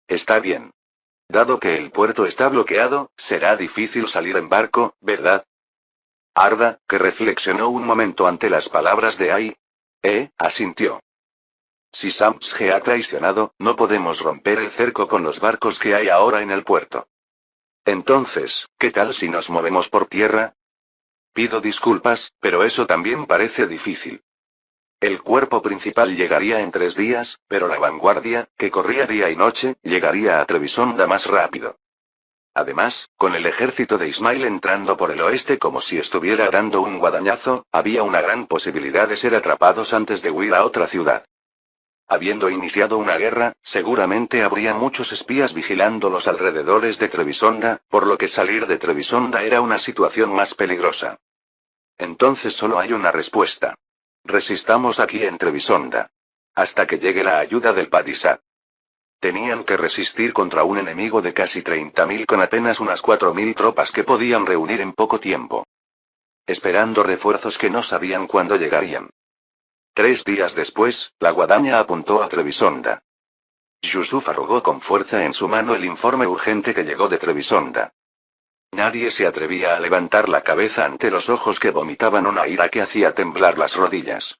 Está bien. Dado que el puerto está bloqueado, será difícil salir en barco, ¿verdad? Arda, que reflexionó un momento ante las palabras de Ai, asintió. Si Samsge ha traicionado, no podemos romper el cerco con los barcos que hay ahora en el puerto. Entonces, ¿qué tal si nos movemos por tierra? Pido disculpas, pero eso también parece difícil. El cuerpo principal llegaría en 3 días, pero la vanguardia, que corría día y noche, llegaría a Trebisonda más rápido. Además, con el ejército de Ismail entrando por el oeste como si estuviera dando un guadañazo, había una gran posibilidad de ser atrapados antes de huir a otra ciudad. Habiendo iniciado una guerra, seguramente habría muchos espías vigilando los alrededores de Trebisonda, por lo que salir de Trebisonda era una situación más peligrosa. Entonces solo hay una respuesta. Resistamos aquí en Trebisonda. Hasta que llegue la ayuda del Padishah. Tenían que resistir contra un enemigo de casi 30.000 con apenas unas 4.000 tropas que podían reunir en poco tiempo. Esperando refuerzos que no sabían cuándo llegarían. 3 días después, la guadaña apuntó a Trebisonda. Yusuf arrugó con fuerza en su mano el informe urgente que llegó de Trebisonda. Nadie se atrevía a levantar la cabeza ante los ojos que vomitaban una ira que hacía temblar las rodillas.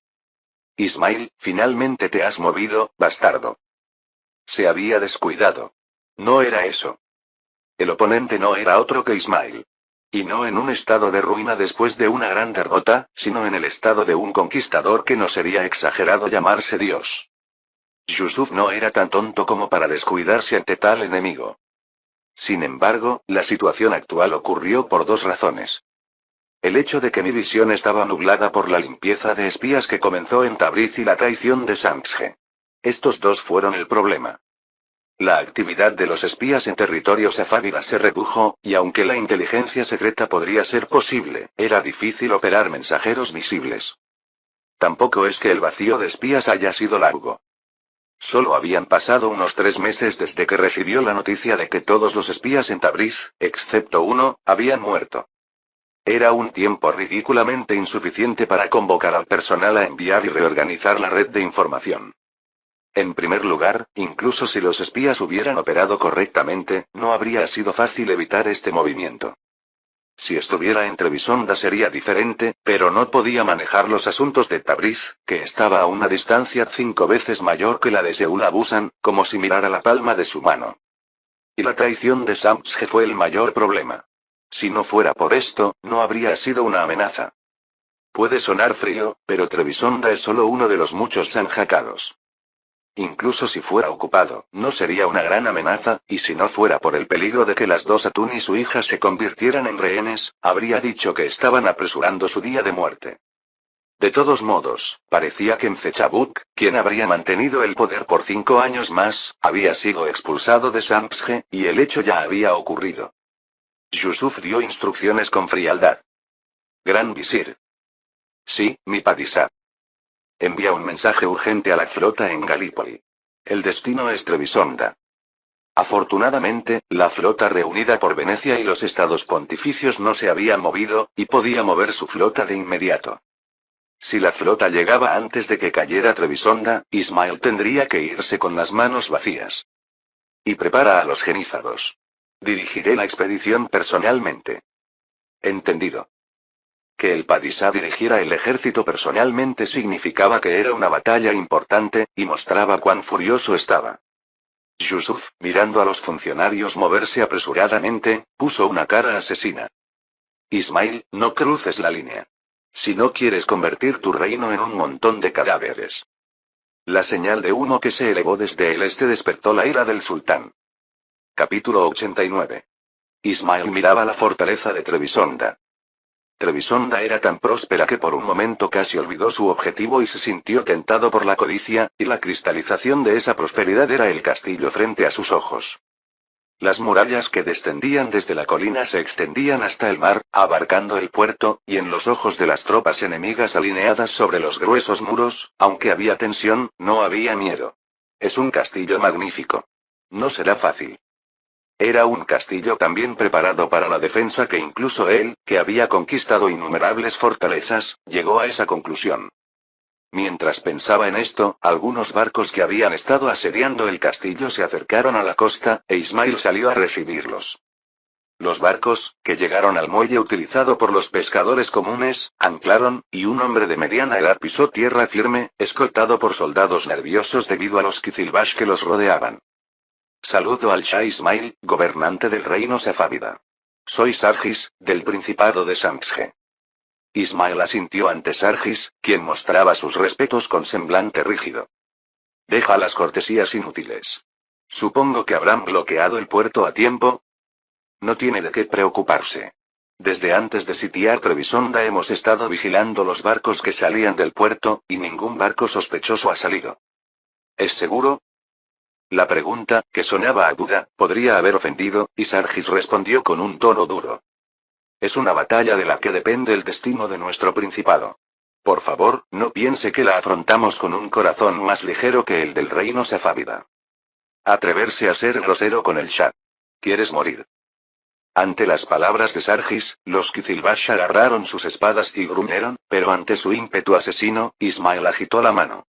Ismail, finalmente te has movido, bastardo. Se había descuidado. No era eso. El oponente no era otro que Ismail. Y no en un estado de ruina después de una gran derrota, sino en el estado de un conquistador que no sería exagerado llamarse Dios. Yusuf no era tan tonto como para descuidarse ante tal enemigo. Sin embargo, la situación actual ocurrió por dos razones. El hecho de que mi visión estaba nublada por la limpieza de espías que comenzó en Tabriz y la traición de Samshe. Estos dos fueron el problema. La actividad de los espías en territorio safávida se redujo, y aunque la inteligencia secreta podría ser posible, era difícil operar mensajeros visibles. Tampoco es que el vacío de espías haya sido largo. Solo habían pasado unos 3 meses desde que recibió la noticia de que todos los espías en Tabriz, excepto uno, habían muerto. Era un tiempo ridículamente insuficiente para convocar al personal a enviar y reorganizar la red de información. En primer lugar, incluso si los espías hubieran operado correctamente, no habría sido fácil evitar este movimiento. Si estuviera en Trebisonda sería diferente, pero no podía manejar los asuntos de Tabriz, que estaba a una distancia 5 veces mayor que la de Seúl a Busan, como si mirara la palma de su mano. Y la traición de Samshe fue el mayor problema. Si no fuera por esto, no habría sido una amenaza. Puede sonar frío, pero Trebisonda es solo uno de los muchos sanjakados. Incluso si fuera ocupado, no sería una gran amenaza, y si no fuera por el peligro de que las dos Atún y su hija se convirtieran en rehenes, habría dicho que estaban apresurando su día de muerte. De todos modos, parecía que Mzechabuk, quien habría mantenido el poder por 5 años más, había sido expulsado de Samshe, y el hecho ya había ocurrido. Yusuf dio instrucciones con frialdad. Gran visir. Sí, mi padisá. Envía un mensaje urgente a la flota en Galípoli. El destino es Trebisonda. Afortunadamente, la flota reunida por Venecia y los estados pontificios no se había movido, y podía mover su flota de inmediato. Si la flota llegaba antes de que cayera Trebisonda, Ismael tendría que irse con las manos vacías. Y prepara a los genízaros. Dirigiré la expedición personalmente. Entendido. Que el padisá dirigiera el ejército personalmente significaba que era una batalla importante, y mostraba cuán furioso estaba. Yusuf, mirando a los funcionarios moverse apresuradamente, puso una cara asesina. Ismail, no cruces la línea. Si no quieres convertir tu reino en un montón de cadáveres. La señal de humo que se elevó desde el este despertó la ira del sultán. Capítulo 89. Ismail miraba la fortaleza de Trebisonda. Trebisonda era tan próspera que por un momento casi olvidó su objetivo y se sintió tentado por la codicia, y la cristalización de esa prosperidad era el castillo frente a sus ojos. Las murallas que descendían desde la colina se extendían hasta el mar, abarcando el puerto, y en los ojos de las tropas enemigas alineadas sobre los gruesos muros, aunque había tensión, no había miedo. Es un castillo magnífico. No será fácil. Era un castillo tan bien preparado para la defensa que incluso él, que había conquistado innumerables fortalezas, llegó a esa conclusión. Mientras pensaba en esto, algunos barcos que habían estado asediando el castillo se acercaron a la costa, e Ismail salió a recibirlos. Los barcos, que llegaron al muelle utilizado por los pescadores comunes, anclaron, y un hombre de mediana edad pisó tierra firme, escoltado por soldados nerviosos debido a los Kizilbash que los rodeaban. Saludo al Shah Ismail, gobernante del reino safávida. Soy Sargis, del Principado de Samshe. Ismail asintió ante Sargis, quien mostraba sus respetos con semblante rígido. Deja las cortesías inútiles. Supongo que habrán bloqueado el puerto a tiempo. No tiene de qué preocuparse. Desde antes de sitiar Trebisonda hemos estado vigilando los barcos que salían del puerto, y ningún barco sospechoso ha salido. ¿Es seguro? La pregunta, que sonaba aguda, podría haber ofendido, y Sargis respondió con un tono duro. Es una batalla de la que depende el destino de nuestro principado. Por favor, no piense que la afrontamos con un corazón más ligero que el del reino safávida. Atreverse a ser grosero con el Shah. ¿Quieres morir? Ante las palabras de Sargis, los Kizilbash agarraron sus espadas y gruñeron, pero ante su ímpetu asesino, Ismail agitó la mano.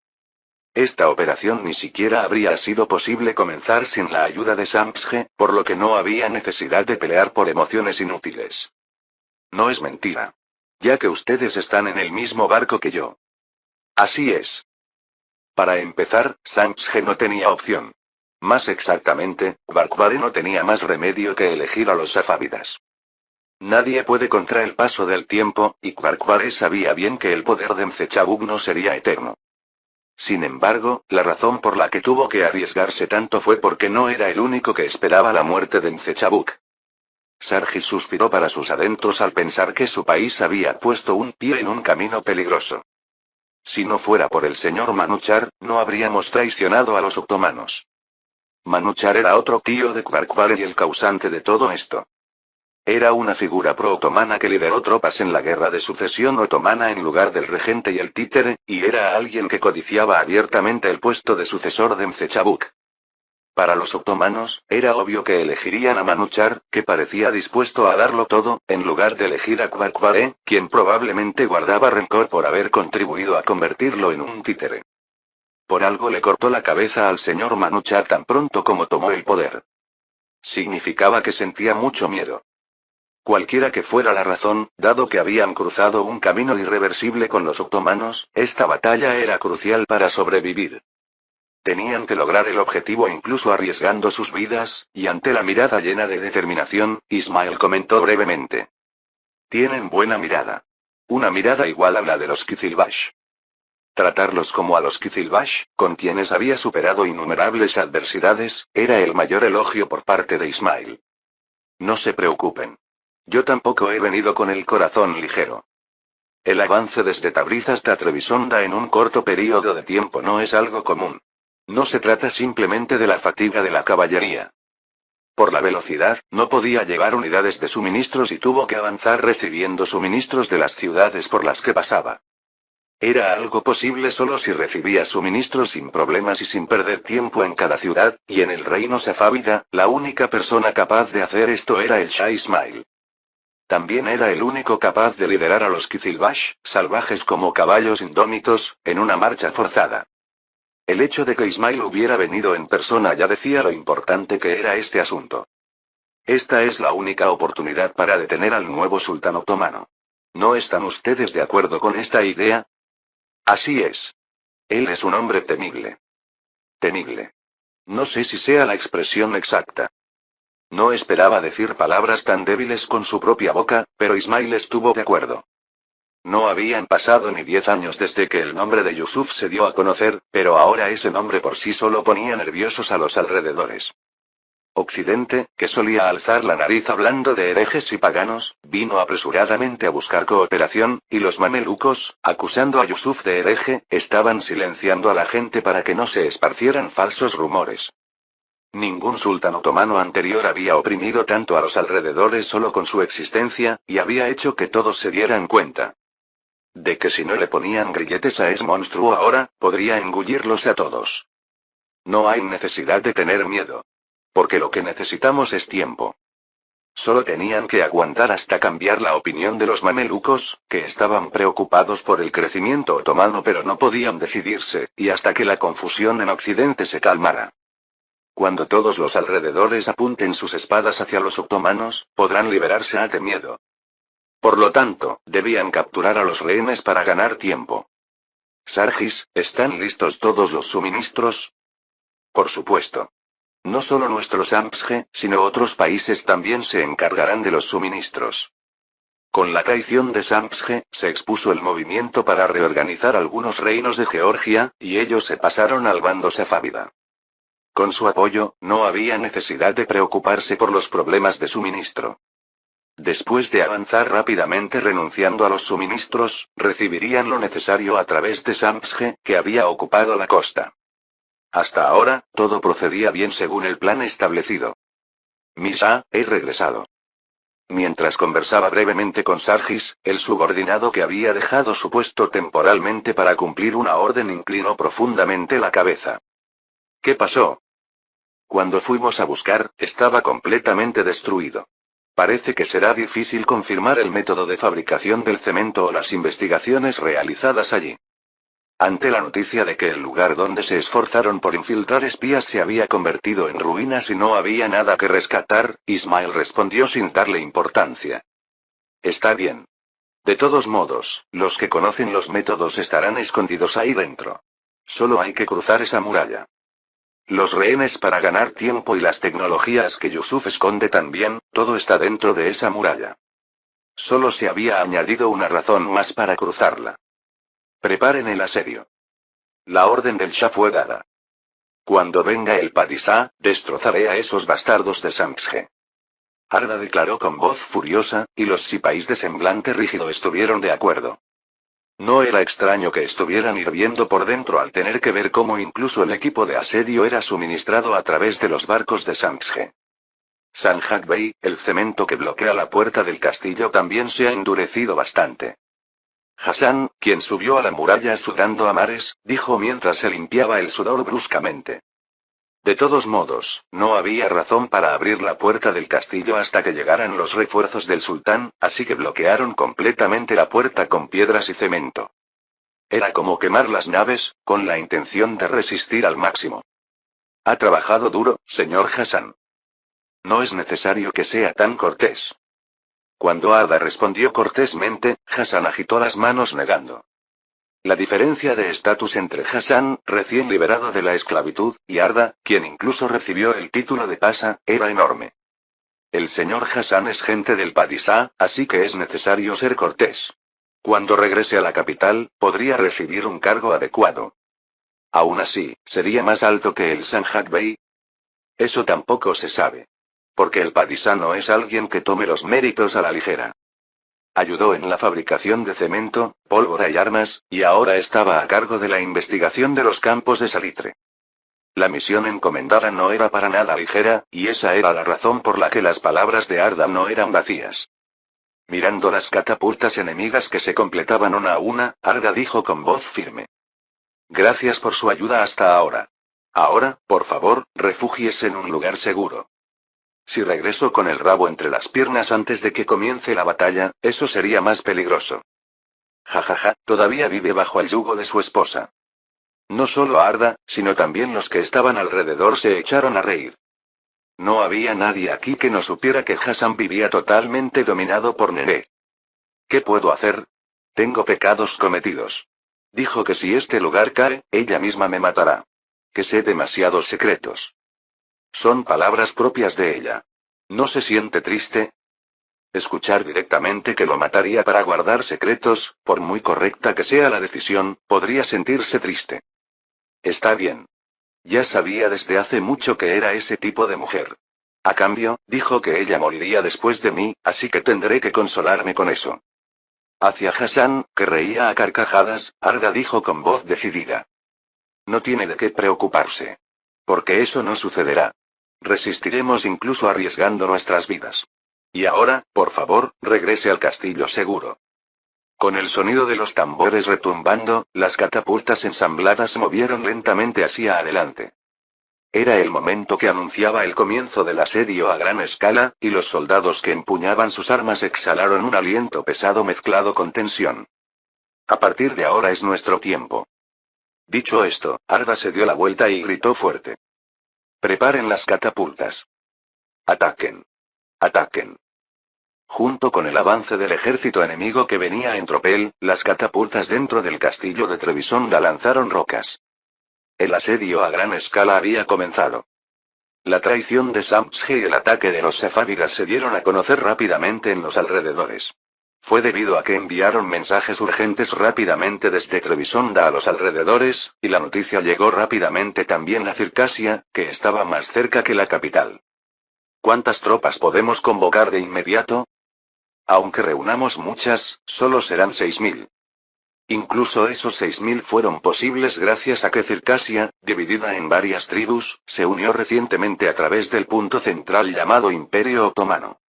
Esta operación ni siquiera habría sido posible comenzar sin la ayuda de Samshe, por lo que no había necesidad de pelear por emociones inútiles. No es mentira. Ya que ustedes están en el mismo barco que yo. Así es. Para empezar, Samshe no tenía opción. Más exactamente, Barkwade no tenía más remedio que elegir a los safávidas. Nadie puede contra el paso del tiempo, y Barkwade sabía bien que el poder de Mzechabuk no sería eterno. Sin embargo, la razón por la que tuvo que arriesgarse tanto fue porque no era el único que esperaba la muerte de Mzechabuk. Sargis suspiró para sus adentros al pensar que su país había puesto un pie en un camino peligroso. Si no fuera por el señor Manuchar, no habríamos traicionado a los otomanos. Manuchar era otro tío de Kvarkvale y el causante de todo esto. Era una figura pro-otomana que lideró tropas en la guerra de sucesión otomana en lugar del regente y el títere, y era alguien que codiciaba abiertamente el puesto de sucesor de Mzechabuk. Para los otomanos, era obvio que elegirían a Manuchar, que parecía dispuesto a darlo todo, en lugar de elegir a Kvarkvale, quien probablemente guardaba rencor por haber contribuido a convertirlo en un títere. Por algo le cortó la cabeza al señor Manuchar tan pronto como tomó el poder. Significaba que sentía mucho miedo. Cualquiera que fuera la razón, dado que habían cruzado un camino irreversible con los otomanos, esta batalla era crucial para sobrevivir. Tenían que lograr el objetivo incluso arriesgando sus vidas, y ante la mirada llena de determinación, Ismael comentó brevemente. Tienen buena mirada. Una mirada igual a la de los Qizilbash. Tratarlos como a los Qizilbash, con quienes había superado innumerables adversidades, era el mayor elogio por parte de Ismael. No se preocupen. Yo tampoco he venido con el corazón ligero. El avance desde Tabriz hasta Trebisonda en un corto periodo de tiempo no es algo común. No se trata simplemente de la fatiga de la caballería. Por la velocidad, no podía llevar unidades de suministros y tuvo que avanzar recibiendo suministros de las ciudades por las que pasaba. Era algo posible solo si recibía suministros sin problemas y sin perder tiempo en cada ciudad, y en el reino safávida, la única persona capaz de hacer esto era el Shah Ismail. También era el único capaz de liderar a los Qizilbash, salvajes como caballos indómitos, en una marcha forzada. El hecho de que Ismail hubiera venido en persona ya decía lo importante que era este asunto. Esta es la única oportunidad para detener al nuevo sultán otomano. ¿No están ustedes de acuerdo con esta idea? Así es. Él es un hombre temible. Temible. No sé si sea la expresión exacta. No esperaba decir palabras tan débiles con su propia boca, pero Ismail estuvo de acuerdo. No habían pasado ni 10 años desde que el nombre de Yusuf se dio a conocer, pero ahora ese nombre por sí solo ponía nerviosos a los alrededores. Occidente, que solía alzar la nariz hablando de herejes y paganos, vino apresuradamente a buscar cooperación, y los mamelucos, acusando a Yusuf de hereje, estaban silenciando a la gente para que no se esparcieran falsos rumores. Ningún sultán otomano anterior había oprimido tanto a los alrededores solo con su existencia, y había hecho que todos se dieran cuenta de que si no le ponían grilletes a ese monstruo ahora, podría engullirlos a todos. No hay necesidad de tener miedo. Porque lo que necesitamos es tiempo. Solo tenían que aguantar hasta cambiar la opinión de los mamelucos, que estaban preocupados por el crecimiento otomano pero no podían decidirse, y hasta que la confusión en Occidente se calmara. Cuando todos los alrededores apunten sus espadas hacia los otomanos, podrán liberarse ante miedo. Por lo tanto, debían capturar a los rehenes para ganar tiempo. Sargis, ¿están listos todos los suministros? Por supuesto. No solo nuestros Ampsge, sino otros países también se encargarán de los suministros. Con la traición de Sampsge, se expuso el movimiento para reorganizar algunos reinos de Georgia, y ellos se pasaron al bando safávida. Con su apoyo, no había necesidad de preocuparse por los problemas de suministro. Después de avanzar rápidamente renunciando a los suministros, recibirían lo necesario a través de Sampsge, que había ocupado la costa. Hasta ahora, todo procedía bien según el plan establecido. Misha, he regresado. Mientras conversaba brevemente con Sargis, el subordinado que había dejado su puesto temporalmente para cumplir una orden inclinó profundamente la cabeza. ¿Qué pasó? Cuando fuimos a buscar, estaba completamente destruido. Parece que será difícil confirmar el método de fabricación del cemento o las investigaciones realizadas allí. Ante la noticia de que el lugar donde se esforzaron por infiltrar espías se había convertido en ruinas y no había nada que rescatar, Ismael respondió sin darle importancia. Está bien. De todos modos, los que conocen los métodos estarán escondidos ahí dentro. Solo hay que cruzar esa muralla. Los rehenes para ganar tiempo y las tecnologías que Yusuf esconde también, todo está dentro de esa muralla. Solo se había añadido una razón más para cruzarla. Preparen el asedio. La orden del Shah fue dada. Cuando venga el Padishah, destrozaré a esos bastardos de Samshe. Arda declaró con voz furiosa, y los sipáis de semblante rígido estuvieron de acuerdo. No era extraño que estuvieran hirviendo por dentro al tener que ver cómo incluso el equipo de asedio era suministrado a través de los barcos de Samshe. Sanjak Bey, el cemento que bloquea la puerta del castillo también se ha endurecido bastante. Hassan, quien subió a la muralla sudando a mares, dijo mientras se limpiaba el sudor bruscamente. De todos modos, no había razón para abrir la puerta del castillo hasta que llegaran los refuerzos del sultán, así que bloquearon completamente la puerta con piedras y cemento. Era como quemar las naves, con la intención de resistir al máximo. Ha trabajado duro, señor Hassan. No es necesario que sea tan cortés. Cuando Arda respondió cortésmente, Hassan agitó las manos negando. La diferencia de estatus entre Hassan, recién liberado de la esclavitud, y Arda, quien incluso recibió el título de Pasha, era enorme. El señor Hassan es gente del Padishah, así que es necesario ser cortés. Cuando regrese a la capital, podría recibir un cargo adecuado. Aún así, ¿sería más alto que el Sanjak Bey? Eso tampoco se sabe. Porque el Padishah no es alguien que tome los méritos a la ligera. Ayudó en la fabricación de cemento, pólvora y armas, y ahora estaba a cargo de la investigación de los campos de salitre. La misión encomendada no era para nada ligera, y esa era la razón por la que las palabras de Arda no eran vacías. Mirando las catapultas enemigas que se completaban una a una, Arda dijo con voz firme. Gracias por su ayuda hasta ahora. Ahora, por favor, refúgiese en un lugar seguro. Si regreso con el rabo entre las piernas antes de que comience la batalla, eso sería más peligroso. Jajaja, todavía vive bajo el yugo de su esposa. No solo Arda, sino también los que estaban alrededor se echaron a reír. No había nadie aquí que no supiera que Hassan vivía totalmente dominado por Nene. ¿Qué puedo hacer? Tengo pecados cometidos. Dijo que si este lugar cae, ella misma me matará. Que sé demasiados secretos. Son palabras propias de ella. ¿No se siente triste? Escuchar directamente que lo mataría para guardar secretos, por muy correcta que sea la decisión, podría sentirse triste. Está bien. Ya sabía desde hace mucho que era ese tipo de mujer. A cambio, dijo que ella moriría después de mí, así que tendré que consolarme con eso. Hacia Hassan, que reía a carcajadas, Arda dijo con voz decidida. No tiene de qué preocuparse. Porque eso no sucederá. Resistiremos incluso arriesgando nuestras vidas. Y ahora, por favor, regrese al castillo seguro. Con el sonido de los tambores retumbando, las catapultas ensambladas se movieron lentamente hacia adelante. Era el momento que anunciaba el comienzo del asedio a gran escala, y los soldados que empuñaban sus armas exhalaron un aliento pesado mezclado con tensión. A partir de ahora es nuestro tiempo. Dicho esto, Arda se dio la vuelta y gritó fuerte. Preparen las catapultas. Ataquen. Ataquen. Junto con el avance del ejército enemigo que venía en tropel, las catapultas dentro del castillo de Trebisonda lanzaron rocas. El asedio a gran escala había comenzado. La traición de Samshe y el ataque de los sefávidas se dieron a conocer rápidamente en los alrededores. Fue debido a que enviaron mensajes urgentes rápidamente desde Trebisonda a los alrededores, y la noticia llegó rápidamente también a Circasia, que estaba más cerca que la capital. ¿Cuántas tropas podemos convocar de inmediato? Aunque reunamos muchas, solo serán 6.000. Incluso esos 6.000 fueron posibles gracias a que Circasia, dividida en varias tribus, se unió recientemente a través del punto central llamado Imperio Otomano.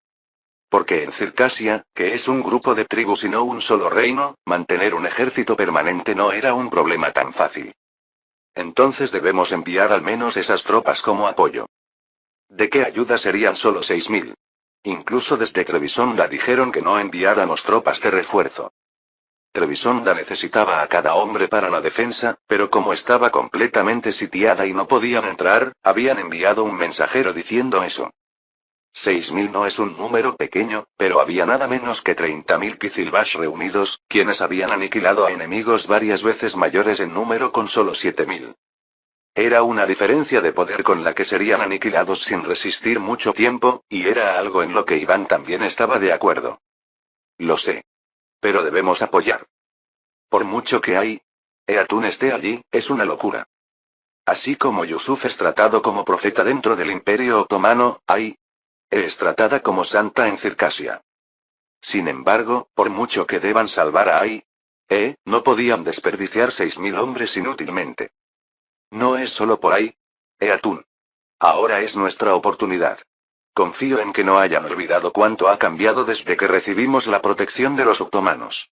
Porque en Circasia, que es un grupo de tribus y no un solo reino, mantener un ejército permanente no era un problema tan fácil. Entonces debemos enviar al menos esas tropas como apoyo. ¿De qué ayuda serían solo 6.000? Incluso desde Trebisonda dijeron que no enviáramos tropas de refuerzo. Trebisonda necesitaba a cada hombre para la defensa, pero como estaba completamente sitiada y no podían entrar, habían enviado un mensajero diciendo eso. 6.000 no es un número pequeño, pero había nada menos que 30.000 Qizilbash reunidos, quienes habían aniquilado a enemigos varias veces mayores en número con solo 7.000. Era una diferencia de poder con la que serían aniquilados sin resistir mucho tiempo, y era algo en lo que Iván también estaba de acuerdo. Lo sé. Pero debemos apoyar. Por mucho que hay. Eatún esté allí, es una locura. Así como Yusuf es tratado como profeta dentro del Imperio Otomano, es tratada como santa en Circasia. Sin embargo, por mucho que deban salvar a no podían desperdiciar 6.000 hombres inútilmente. No es solo por Eatún. Ahora es nuestra oportunidad. Confío en que no hayan olvidado cuánto ha cambiado desde que recibimos la protección de los otomanos.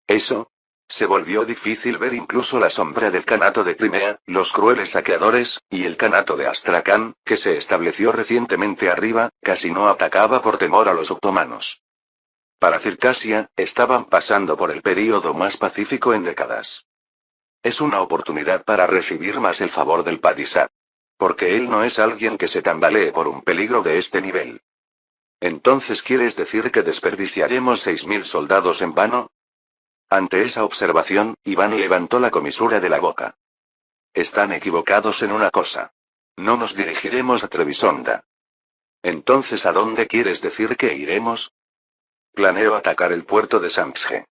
Eso. Se volvió difícil ver incluso la sombra del Kanato de Crimea, los crueles saqueadores, y el Kanato de Astracán, que se estableció recientemente arriba, casi no atacaba por temor a los otomanos. Para Circasia, estaban pasando por el período más pacífico en décadas. Es una oportunidad para recibir más el favor del Padishah. Porque él no es alguien que se tambalee por un peligro de este nivel. ¿Entonces quieres decir que desperdiciaremos 6.000 soldados en vano? Ante esa observación, Iván levantó la comisura de la boca. Están equivocados en una cosa. No nos dirigiremos a Trebisonda. Entonces, ¿a dónde quieres decir que iremos? Planeo atacar el puerto de Samsje.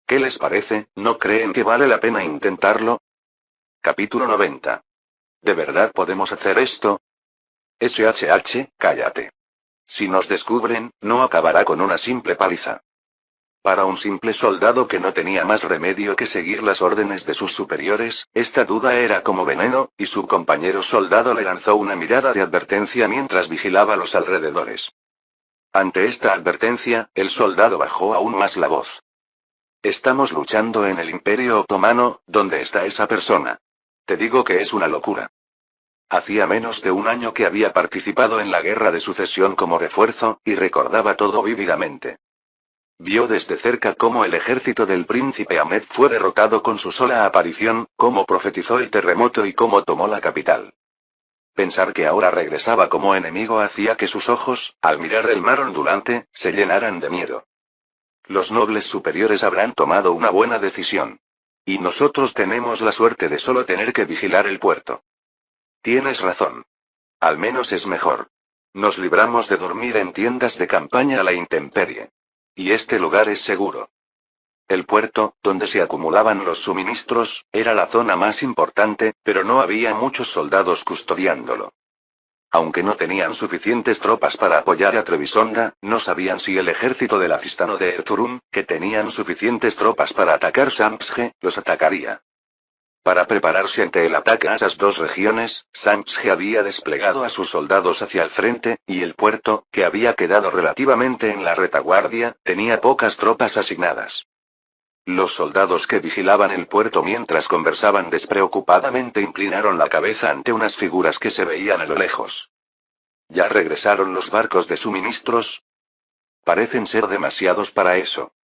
¿Qué les parece? ¿No creen que vale la pena intentarlo? Capítulo 90. ¿De verdad podemos hacer esto? Cállate. Si nos descubren, no acabará con una simple paliza. Para un simple soldado que no tenía más remedio que seguir las órdenes de sus superiores, esta duda era como veneno, y su compañero soldado le lanzó una mirada de advertencia mientras vigilaba los alrededores. Ante esta advertencia, el soldado bajó aún más la voz. Estamos luchando en el Imperio Otomano, ¿dónde está esa persona? Te digo que es una locura. Hacía menos de un año que había participado en la guerra de sucesión como refuerzo, y recordaba todo vívidamente. Vio desde cerca cómo el ejército del príncipe Ahmed fue derrotado con su sola aparición, cómo profetizó el terremoto y cómo tomó la capital. Pensar que ahora regresaba como enemigo hacía que sus ojos, al mirar el mar ondulante, se llenaran de miedo. Los nobles superiores habrán tomado una buena decisión. Y nosotros tenemos la suerte de solo tener que vigilar el puerto. Tienes razón. Al menos es mejor. Nos libramos de dormir en tiendas de campaña a la intemperie. Y este lugar es seguro. El puerto, donde se acumulaban los suministros, era la zona más importante, pero no había muchos soldados custodiándolo. Aunque no tenían suficientes tropas para apoyar a Trebisonda, no sabían si el ejército del Afistano de Erzurum, que tenían suficientes tropas para atacar Samsje, los atacaría. Para prepararse ante el ataque a esas dos regiones, Samsje había desplegado a sus soldados hacia el frente, y el puerto, que había quedado relativamente en la retaguardia, tenía pocas tropas asignadas. Los soldados que vigilaban el puerto mientras conversaban despreocupadamente inclinaron la cabeza ante unas figuras que se veían a lo lejos. ¿Ya regresaron los barcos de suministros? Parecen ser demasiados para eso.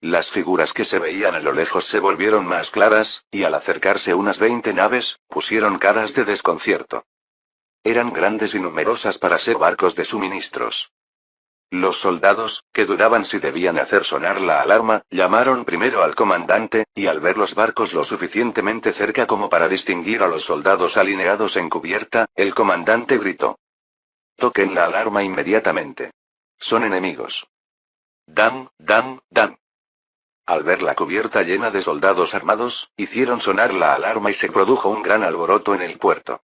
Las figuras que se veían a lo lejos se volvieron más claras, y al acercarse unas 20 naves, pusieron caras de desconcierto. Eran grandes y numerosas para ser barcos de suministros. Los soldados, que dudaban si debían hacer sonar la alarma, llamaron primero al comandante, y al ver los barcos lo suficientemente cerca como para distinguir a los soldados alineados en cubierta, el comandante gritó. Toquen la alarma inmediatamente. Son enemigos. Dan. Al ver la cubierta llena de soldados armados, hicieron sonar la alarma y se produjo un gran alboroto en el puerto.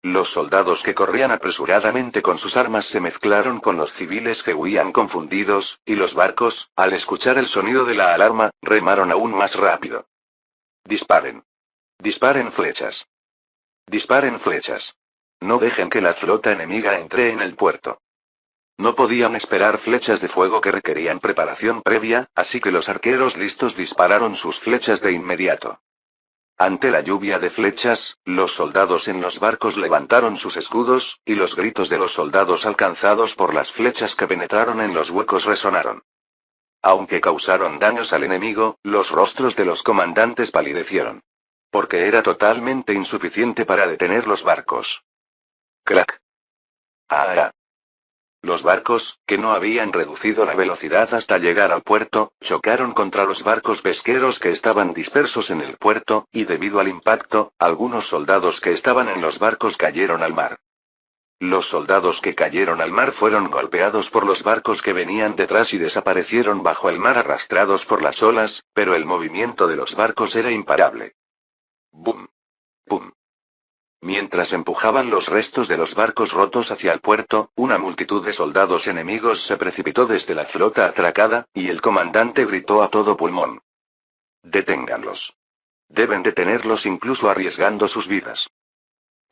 Los soldados que corrían apresuradamente con sus armas se mezclaron con los civiles que huían confundidos, y los barcos, al escuchar el sonido de la alarma, remaron aún más rápido. Disparen. Disparen flechas. Disparen flechas. No dejen que la flota enemiga entre en el puerto. No podían esperar flechas de fuego que requerían preparación previa, así que los arqueros listos dispararon sus flechas de inmediato. Ante la lluvia de flechas, los soldados en los barcos levantaron sus escudos, y los gritos de los soldados alcanzados por las flechas que penetraron en los huecos resonaron. Aunque causaron daños al enemigo, los rostros de los comandantes palidecieron. Porque era totalmente insuficiente para detener los barcos. ¡Crack! ¡Ah! Los barcos, que no habían reducido la velocidad hasta llegar al puerto, chocaron contra los barcos pesqueros que estaban dispersos en el puerto, y debido al impacto, algunos soldados que estaban en los barcos cayeron al mar. Los soldados que cayeron al mar fueron golpeados por los barcos que venían detrás y desaparecieron bajo el mar arrastrados por las olas, pero el movimiento de los barcos era imparable. ¡Bum! ¡Pum! Mientras empujaban los restos de los barcos rotos hacia el puerto, una multitud de soldados enemigos se precipitó desde la flota atracada, y el comandante gritó a todo pulmón. «Deténganlos. Deben detenerlos incluso arriesgando sus vidas».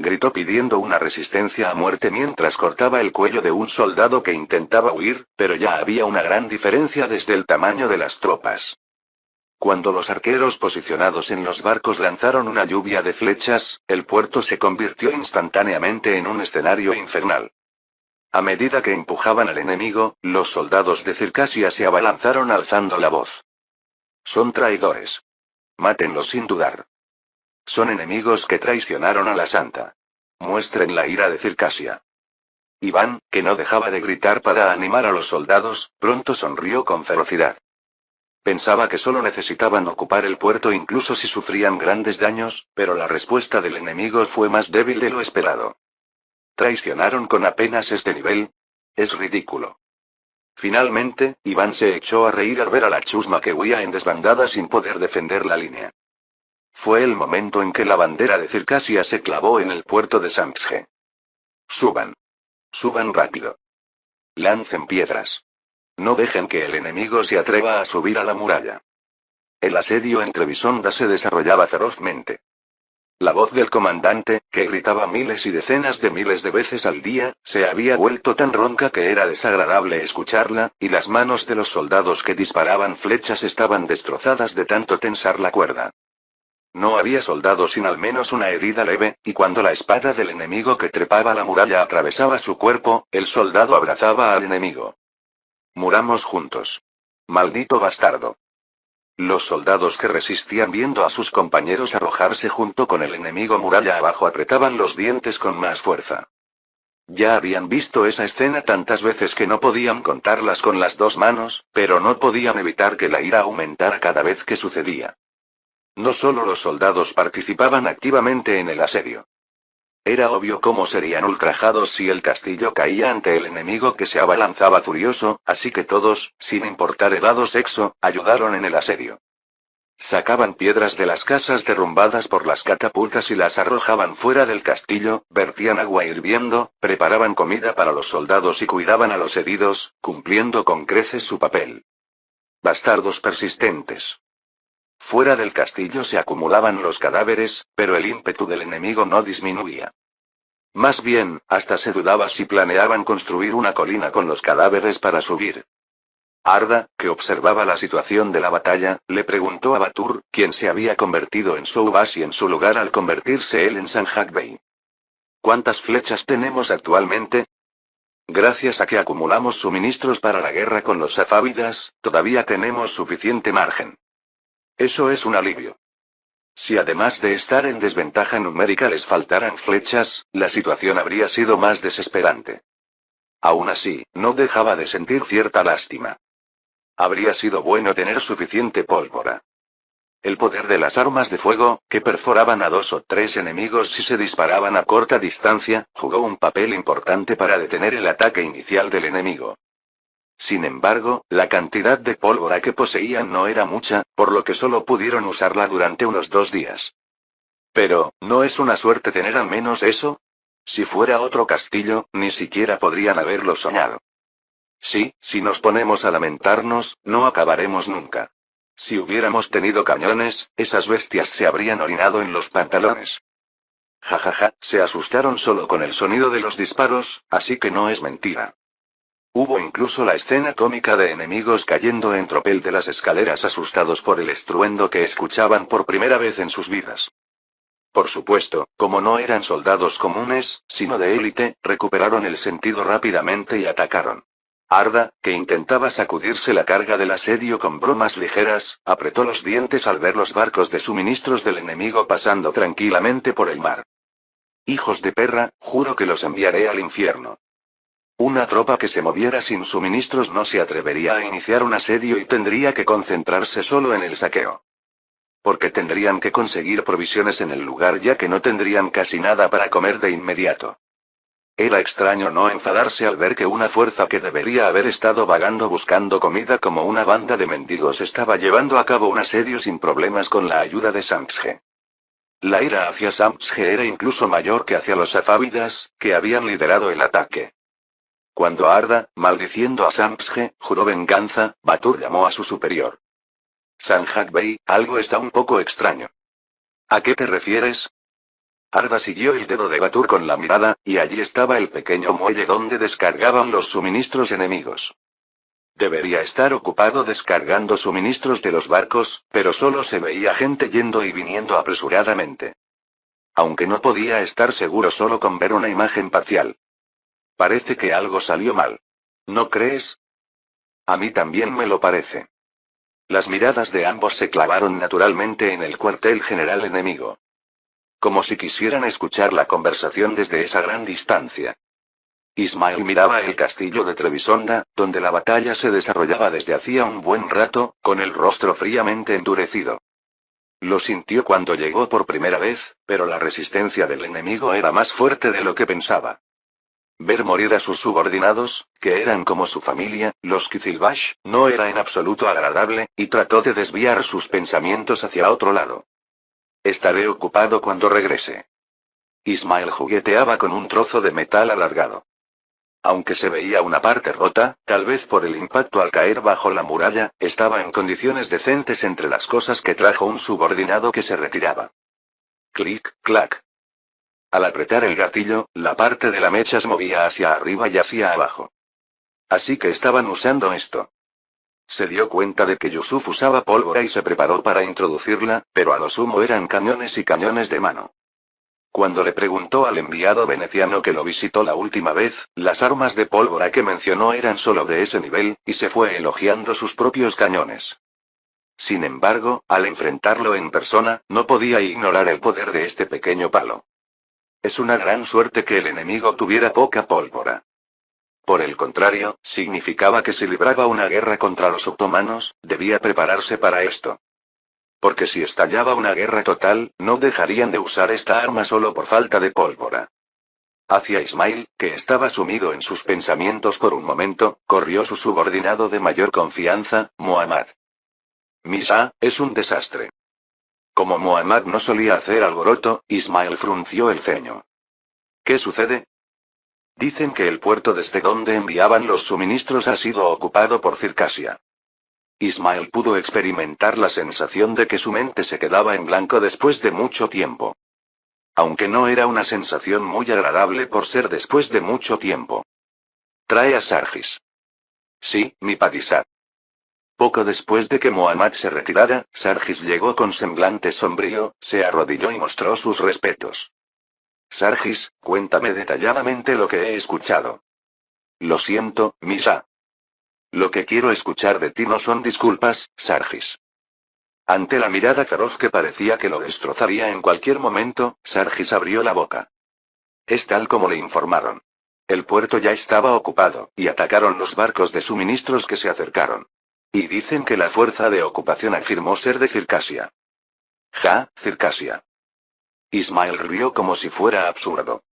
Gritó pidiendo una resistencia a muerte mientras cortaba el cuello de un soldado que intentaba huir, pero ya había una gran diferencia desde el tamaño de las tropas. Cuando los arqueros posicionados en los barcos lanzaron una lluvia de flechas, el puerto se convirtió instantáneamente en un escenario infernal. A medida que empujaban al enemigo, los soldados de Circasia se abalanzaron alzando la voz. «Son traidores. Mátenlos sin dudar. Son enemigos que traicionaron a la Santa. Muestren la ira de Circasia». Iván, que no dejaba de gritar para animar a los soldados, pronto sonrió con ferocidad. Pensaba que solo necesitaban ocupar el puerto incluso si sufrían grandes daños, pero la respuesta del enemigo fue más débil de lo esperado. ¿Traicionaron con apenas este nivel? Es ridículo. Finalmente, Iván se echó a reír al ver a la chusma que huía en desbandada sin poder defender la línea. Fue el momento en que la bandera de Circasia se clavó en el puerto de Samsge. Suban. Suban rápido. Lancen piedras. No dejen que el enemigo se atreva a subir a la muralla. El asedio en Trebisonda se desarrollaba ferozmente. La voz del comandante, que gritaba miles y decenas de miles de veces al día, se había vuelto tan ronca que era desagradable escucharla, y las manos de los soldados que disparaban flechas estaban destrozadas de tanto tensar la cuerda. No había soldado sin al menos una herida leve, y cuando la espada del enemigo que trepaba la muralla atravesaba su cuerpo, el soldado abrazaba al enemigo. «Muramos juntos. Maldito bastardo». Los soldados que resistían viendo a sus compañeros arrojarse junto con el enemigo muralla abajo apretaban los dientes con más fuerza. Ya habían visto esa escena tantas veces que no podían contarlas con las dos manos, pero no podían evitar que la ira aumentara cada vez que sucedía. No solo los soldados participaban activamente en el asedio. Era obvio cómo serían ultrajados si el castillo caía ante el enemigo que se abalanzaba furioso, así que todos, sin importar edad o sexo, ayudaron en el asedio. Sacaban piedras de las casas derrumbadas por las catapultas y las arrojaban fuera del castillo, vertían agua hirviendo, preparaban comida para los soldados y cuidaban a los heridos, cumpliendo con creces su papel. Bastardos persistentes. Fuera del castillo se acumulaban los cadáveres, pero el ímpetu del enemigo no disminuía. Más bien, hasta se dudaba si planeaban construir una colina con los cadáveres para subir. Arda, que observaba la situación de la batalla, le preguntó a Batur, quien se había convertido en Soubasi en su lugar al convertirse él en Sanjak Bey. ¿Cuántas flechas tenemos actualmente? Gracias a que acumulamos suministros para la guerra con los safávidas, todavía tenemos suficiente margen. Eso es un alivio. Si además de estar en desventaja numérica les faltaran flechas, la situación habría sido más desesperante. Aún así, no dejaba de sentir cierta lástima. Habría sido bueno tener suficiente pólvora. El poder de las armas de fuego, que perforaban a 2 o 3 enemigos si se disparaban a corta distancia, jugó un papel importante para detener el ataque inicial del enemigo. Sin embargo, la cantidad de pólvora que poseían no era mucha, por lo que solo pudieron usarla durante unos 2 días. Pero, ¿no es una suerte tener al menos eso? Si fuera otro castillo, ni siquiera podrían haberlo soñado. Sí, si nos ponemos a lamentarnos, no acabaremos nunca. Si hubiéramos tenido cañones, esas bestias se habrían orinado en los pantalones. Jajaja, se asustaron solo con el sonido de los disparos, así que no es mentira. Hubo incluso la escena cómica de enemigos cayendo en tropel de las escaleras asustados por el estruendo que escuchaban por primera vez en sus vidas. Por supuesto, como no eran soldados comunes, sino de élite, recuperaron el sentido rápidamente y atacaron. Arda, que intentaba sacudirse la carga del asedio con bromas ligeras, apretó los dientes al ver los barcos de suministros del enemigo pasando tranquilamente por el mar. Hijos de perra, juro que los enviaré al infierno. Una tropa que se moviera sin suministros no se atrevería a iniciar un asedio y tendría que concentrarse solo en el saqueo. Porque tendrían que conseguir provisiones en el lugar ya que no tendrían casi nada para comer de inmediato. Era extraño no enfadarse al ver que una fuerza que debería haber estado vagando buscando comida como una banda de mendigos estaba llevando a cabo un asedio sin problemas con la ayuda de Samsge. La ira hacia Samsge era incluso mayor que hacia los safávidas, que habían liderado el ataque. Cuando Arda, maldiciendo a Samsge, juró venganza, Batur llamó a su superior. Sanjak Bey, algo está un poco extraño. ¿A qué te refieres? Arda siguió el dedo de Batur con la mirada, y allí estaba el pequeño muelle donde descargaban los suministros enemigos. Debería estar ocupado descargando suministros de los barcos, pero solo se veía gente yendo y viniendo apresuradamente. Aunque no podía estar seguro solo con ver una imagen parcial. Parece que algo salió mal. ¿No crees? A mí también me lo parece. Las miradas de ambos se clavaron naturalmente en el cuartel general enemigo. Como si quisieran escuchar la conversación desde esa gran distancia. Ismael miraba el castillo de Trebisonda, donde la batalla se desarrollaba desde hacía un buen rato, con el rostro fríamente endurecido. Lo sintió cuando llegó por primera vez, pero la resistencia del enemigo era más fuerte de lo que pensaba. Ver morir a sus subordinados, que eran como su familia, los Kizilbash, no era en absoluto agradable, y trató de desviar sus pensamientos hacia otro lado. Estaré ocupado cuando regrese. Ismael jugueteaba con un trozo de metal alargado. Aunque se veía una parte rota, tal vez por el impacto al caer bajo la muralla, estaba en condiciones decentes entre las cosas que trajo un subordinado que se retiraba. Clic, clac. Al apretar el gatillo, la parte de la mecha se movía hacia arriba y hacia abajo. Así que estaban usando esto. Se dio cuenta de que Yusuf usaba pólvora y se preparó para introducirla, pero a lo sumo eran cañones y cañones de mano. Cuando le preguntó al enviado veneciano que lo visitó la última vez, las armas de pólvora que mencionó eran solo de ese nivel, y se fue elogiando sus propios cañones. Sin embargo, al enfrentarlo en persona, no podía ignorar el poder de este pequeño palo. Es una gran suerte que el enemigo tuviera poca pólvora. Por el contrario, significaba que si libraba una guerra contra los otomanos, debía prepararse para esto. Porque si estallaba una guerra total, no dejarían de usar esta arma solo por falta de pólvora. Hacia Ismail, que estaba sumido en sus pensamientos por un momento, corrió su subordinado de mayor confianza, Muhammad. Misa, es un desastre. Como Muhammad no solía hacer alboroto, Ismail frunció el ceño. ¿Qué sucede? Dicen que el puerto desde donde enviaban los suministros ha sido ocupado por Circasia. Ismael pudo experimentar la sensación de que su mente se quedaba en blanco después de mucho tiempo. Aunque no era una sensación muy agradable por ser después de mucho tiempo. Trae a Sargis. Sí, mi Padisat. Poco después de que Muhammad se retirara, Sargis llegó con semblante sombrío, se arrodilló y mostró sus respetos. Sargis, cuéntame detalladamente lo que he escuchado. Lo siento, Misa. Lo que quiero escuchar de ti no son disculpas, Sargis. Ante la mirada feroz que parecía que lo destrozaría en cualquier momento, Sargis abrió la boca. Es tal como le informaron. El puerto ya estaba ocupado, y atacaron los barcos de suministros que se acercaron. Y dicen que la fuerza de ocupación afirmó ser de Circasia. Ja, Circasia. Ismael rió como si fuera absurdo.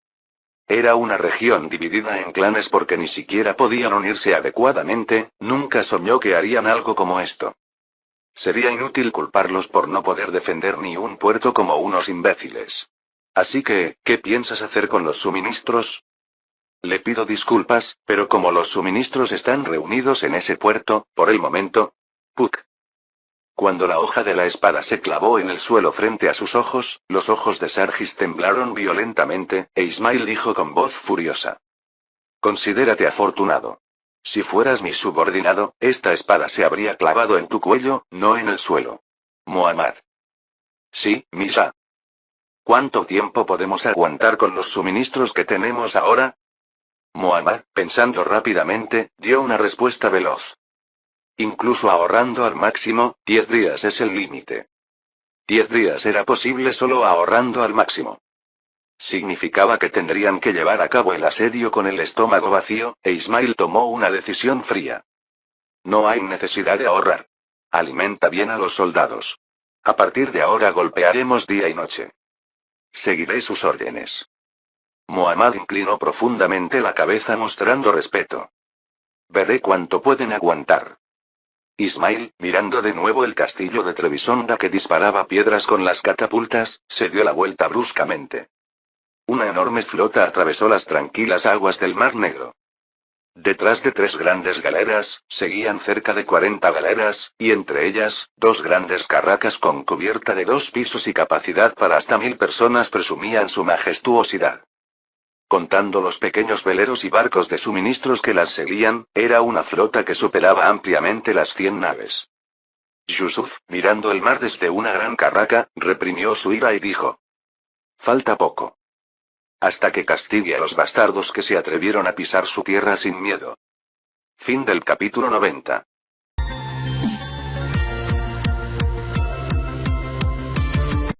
Era una región dividida en clanes porque ni siquiera podían unirse adecuadamente, nunca soñó que harían algo como esto. Sería inútil culparlos por no poder defender ni un puerto como unos imbéciles. Así que, ¿qué piensas hacer con los suministros? Le pido disculpas, pero como los suministros están reunidos en ese puerto, por el momento... Puck. Cuando la hoja de la espada se clavó en el suelo frente a sus ojos, los ojos de Sargis temblaron violentamente, e Ismail dijo con voz furiosa. Considérate afortunado. Si fueras mi subordinado, esta espada se habría clavado en tu cuello, no en el suelo. Muhammad. Sí, Misa. ¿Cuánto tiempo podemos aguantar con los suministros que tenemos ahora? Muhammad, pensando rápidamente, dio una respuesta veloz. Incluso ahorrando al máximo, 10 días es el límite. 10 días era posible solo ahorrando al máximo. Significaba que tendrían que llevar a cabo el asedio con el estómago vacío, e Ismail tomó una decisión fría. No hay necesidad de ahorrar. Alimenta bien a los soldados. A partir de ahora golpearemos día y noche. Seguiré sus órdenes. Muhammad inclinó profundamente la cabeza mostrando respeto. Veré cuánto pueden aguantar. Ismail, mirando de nuevo el castillo de Trebisonda que disparaba piedras con las catapultas, se dio la vuelta bruscamente. Una enorme flota atravesó las tranquilas aguas del Mar Negro. Detrás de 3 grandes galeras, seguían cerca de 40 galeras, y entre ellas, 2 grandes carracas con cubierta de 2 pisos y capacidad para hasta 1000 personas presumían su majestuosidad. Contando los pequeños veleros y barcos de suministros que las seguían, era una flota que superaba ampliamente las 100 naves. Yusuf, mirando el mar desde una gran carraca, reprimió su ira y dijo: falta poco. Hasta que castigue a los bastardos que se atrevieron a pisar su tierra sin miedo. Fin del capítulo 90.